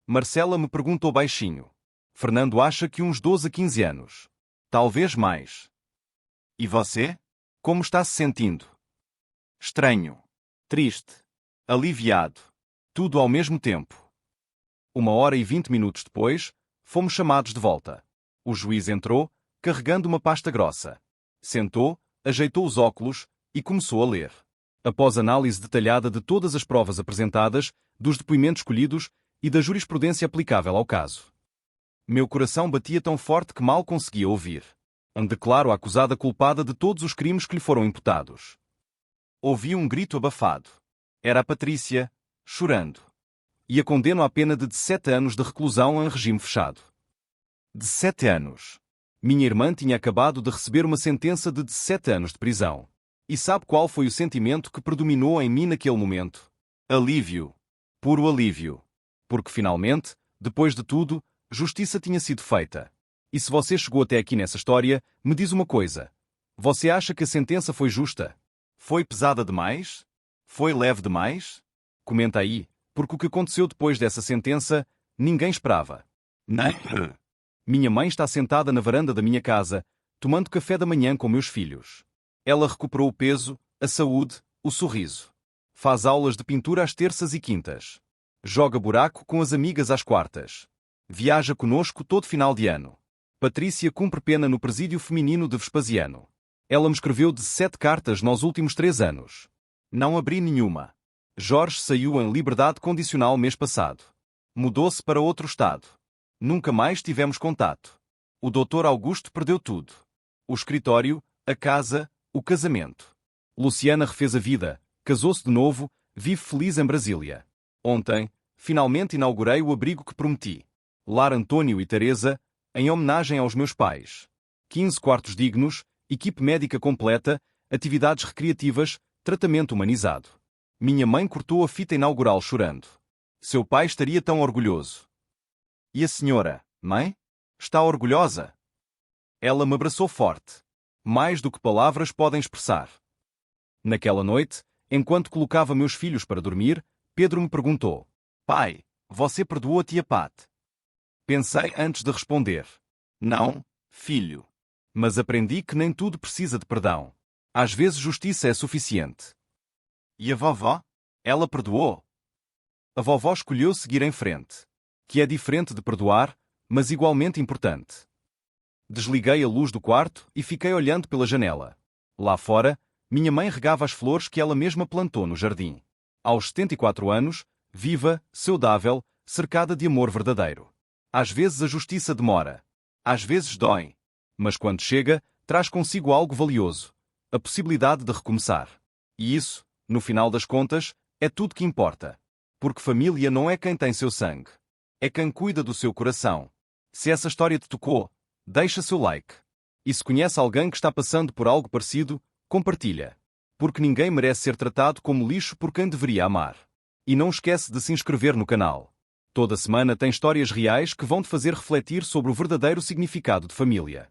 Marcela me perguntou baixinho. Fernando acha que uns 12 a 15 anos. Talvez mais. E você? Como está se sentindo? Estranho. Triste. Aliviado. Tudo ao mesmo tempo. 1 hora e 20 minutos depois, fomos chamados de volta. O juiz entrou, carregando uma pasta grossa. Sentou, ajeitou os óculos e começou a ler. Após análise detalhada de todas as provas apresentadas, dos depoimentos colhidos e da jurisprudência aplicável ao caso. Meu coração batia tão forte que mal conseguia ouvir. Declaro a acusada culpada de todos os crimes que lhe foram imputados. Ouvi um grito abafado. Era a Patrícia, chorando. E a condeno à pena de 17 anos de reclusão em regime fechado. 17 anos. Minha irmã tinha acabado de receber uma sentença de 17 anos de prisão. E sabe qual foi o sentimento que predominou em mim naquele momento? Alívio. Puro alívio. Porque finalmente, depois de tudo, justiça tinha sido feita. E se você chegou até aqui nessa história, me diz uma coisa. Você acha que a sentença foi justa? Foi pesada demais? Foi leve demais? Comenta aí, porque o que aconteceu depois dessa sentença, ninguém esperava. Não. Minha mãe está sentada na varanda da minha casa, tomando café da manhã com meus filhos. Ela recuperou o peso, a saúde, o sorriso. Faz aulas de pintura às terças e quintas. Joga buraco com as amigas às quartas. Viaja conosco todo final de ano. Patrícia cumpre pena no presídio feminino de Vespasiano. Ela me escreveu 17 cartas nos últimos 3 anos. Não abri nenhuma. Jorge saiu em liberdade condicional mês passado. Mudou-se para outro estado. Nunca mais tivemos contato. O Dr. Augusto perdeu tudo. O escritório, a casa, o casamento. Luciana refez a vida, casou-se de novo, vive feliz em Brasília. Ontem, finalmente inaugurei o abrigo que prometi. Lar Antônio e Teresa, em homenagem aos meus pais. 15 quartos dignos, equipe médica completa, atividades recreativas, tratamento humanizado. Minha mãe cortou a fita inaugural chorando. Seu pai estaria tão orgulhoso. E a senhora, mãe? Está orgulhosa? Ela me abraçou forte. Mais do que palavras podem expressar. Naquela noite, enquanto colocava meus filhos para dormir, Pedro me perguntou: Pai, você perdoou a tia Pat? Pensei antes de responder. Não, filho. Mas aprendi que nem tudo precisa de perdão. Às vezes justiça é suficiente. E a vovó? Ela perdoou? A vovó escolheu seguir em frente. Que é diferente de perdoar, mas igualmente importante. Desliguei a luz do quarto e fiquei olhando pela janela. Lá fora, minha mãe regava as flores que ela mesma plantou no jardim. Aos 74 anos, viva, saudável, cercada de amor verdadeiro. Às vezes a justiça demora. Às vezes dói. Mas quando chega, traz consigo algo valioso. A possibilidade de recomeçar. E isso, no final das contas, é tudo que importa. Porque família não é quem tem seu sangue. É quem cuida do seu coração. Se essa história te tocou, deixa seu like. E se conhece alguém que está passando por algo parecido, compartilha. Porque ninguém merece ser tratado como lixo por quem deveria amar. E não esquece de se inscrever no canal. Toda semana tem histórias reais que vão te fazer refletir sobre o verdadeiro significado de família.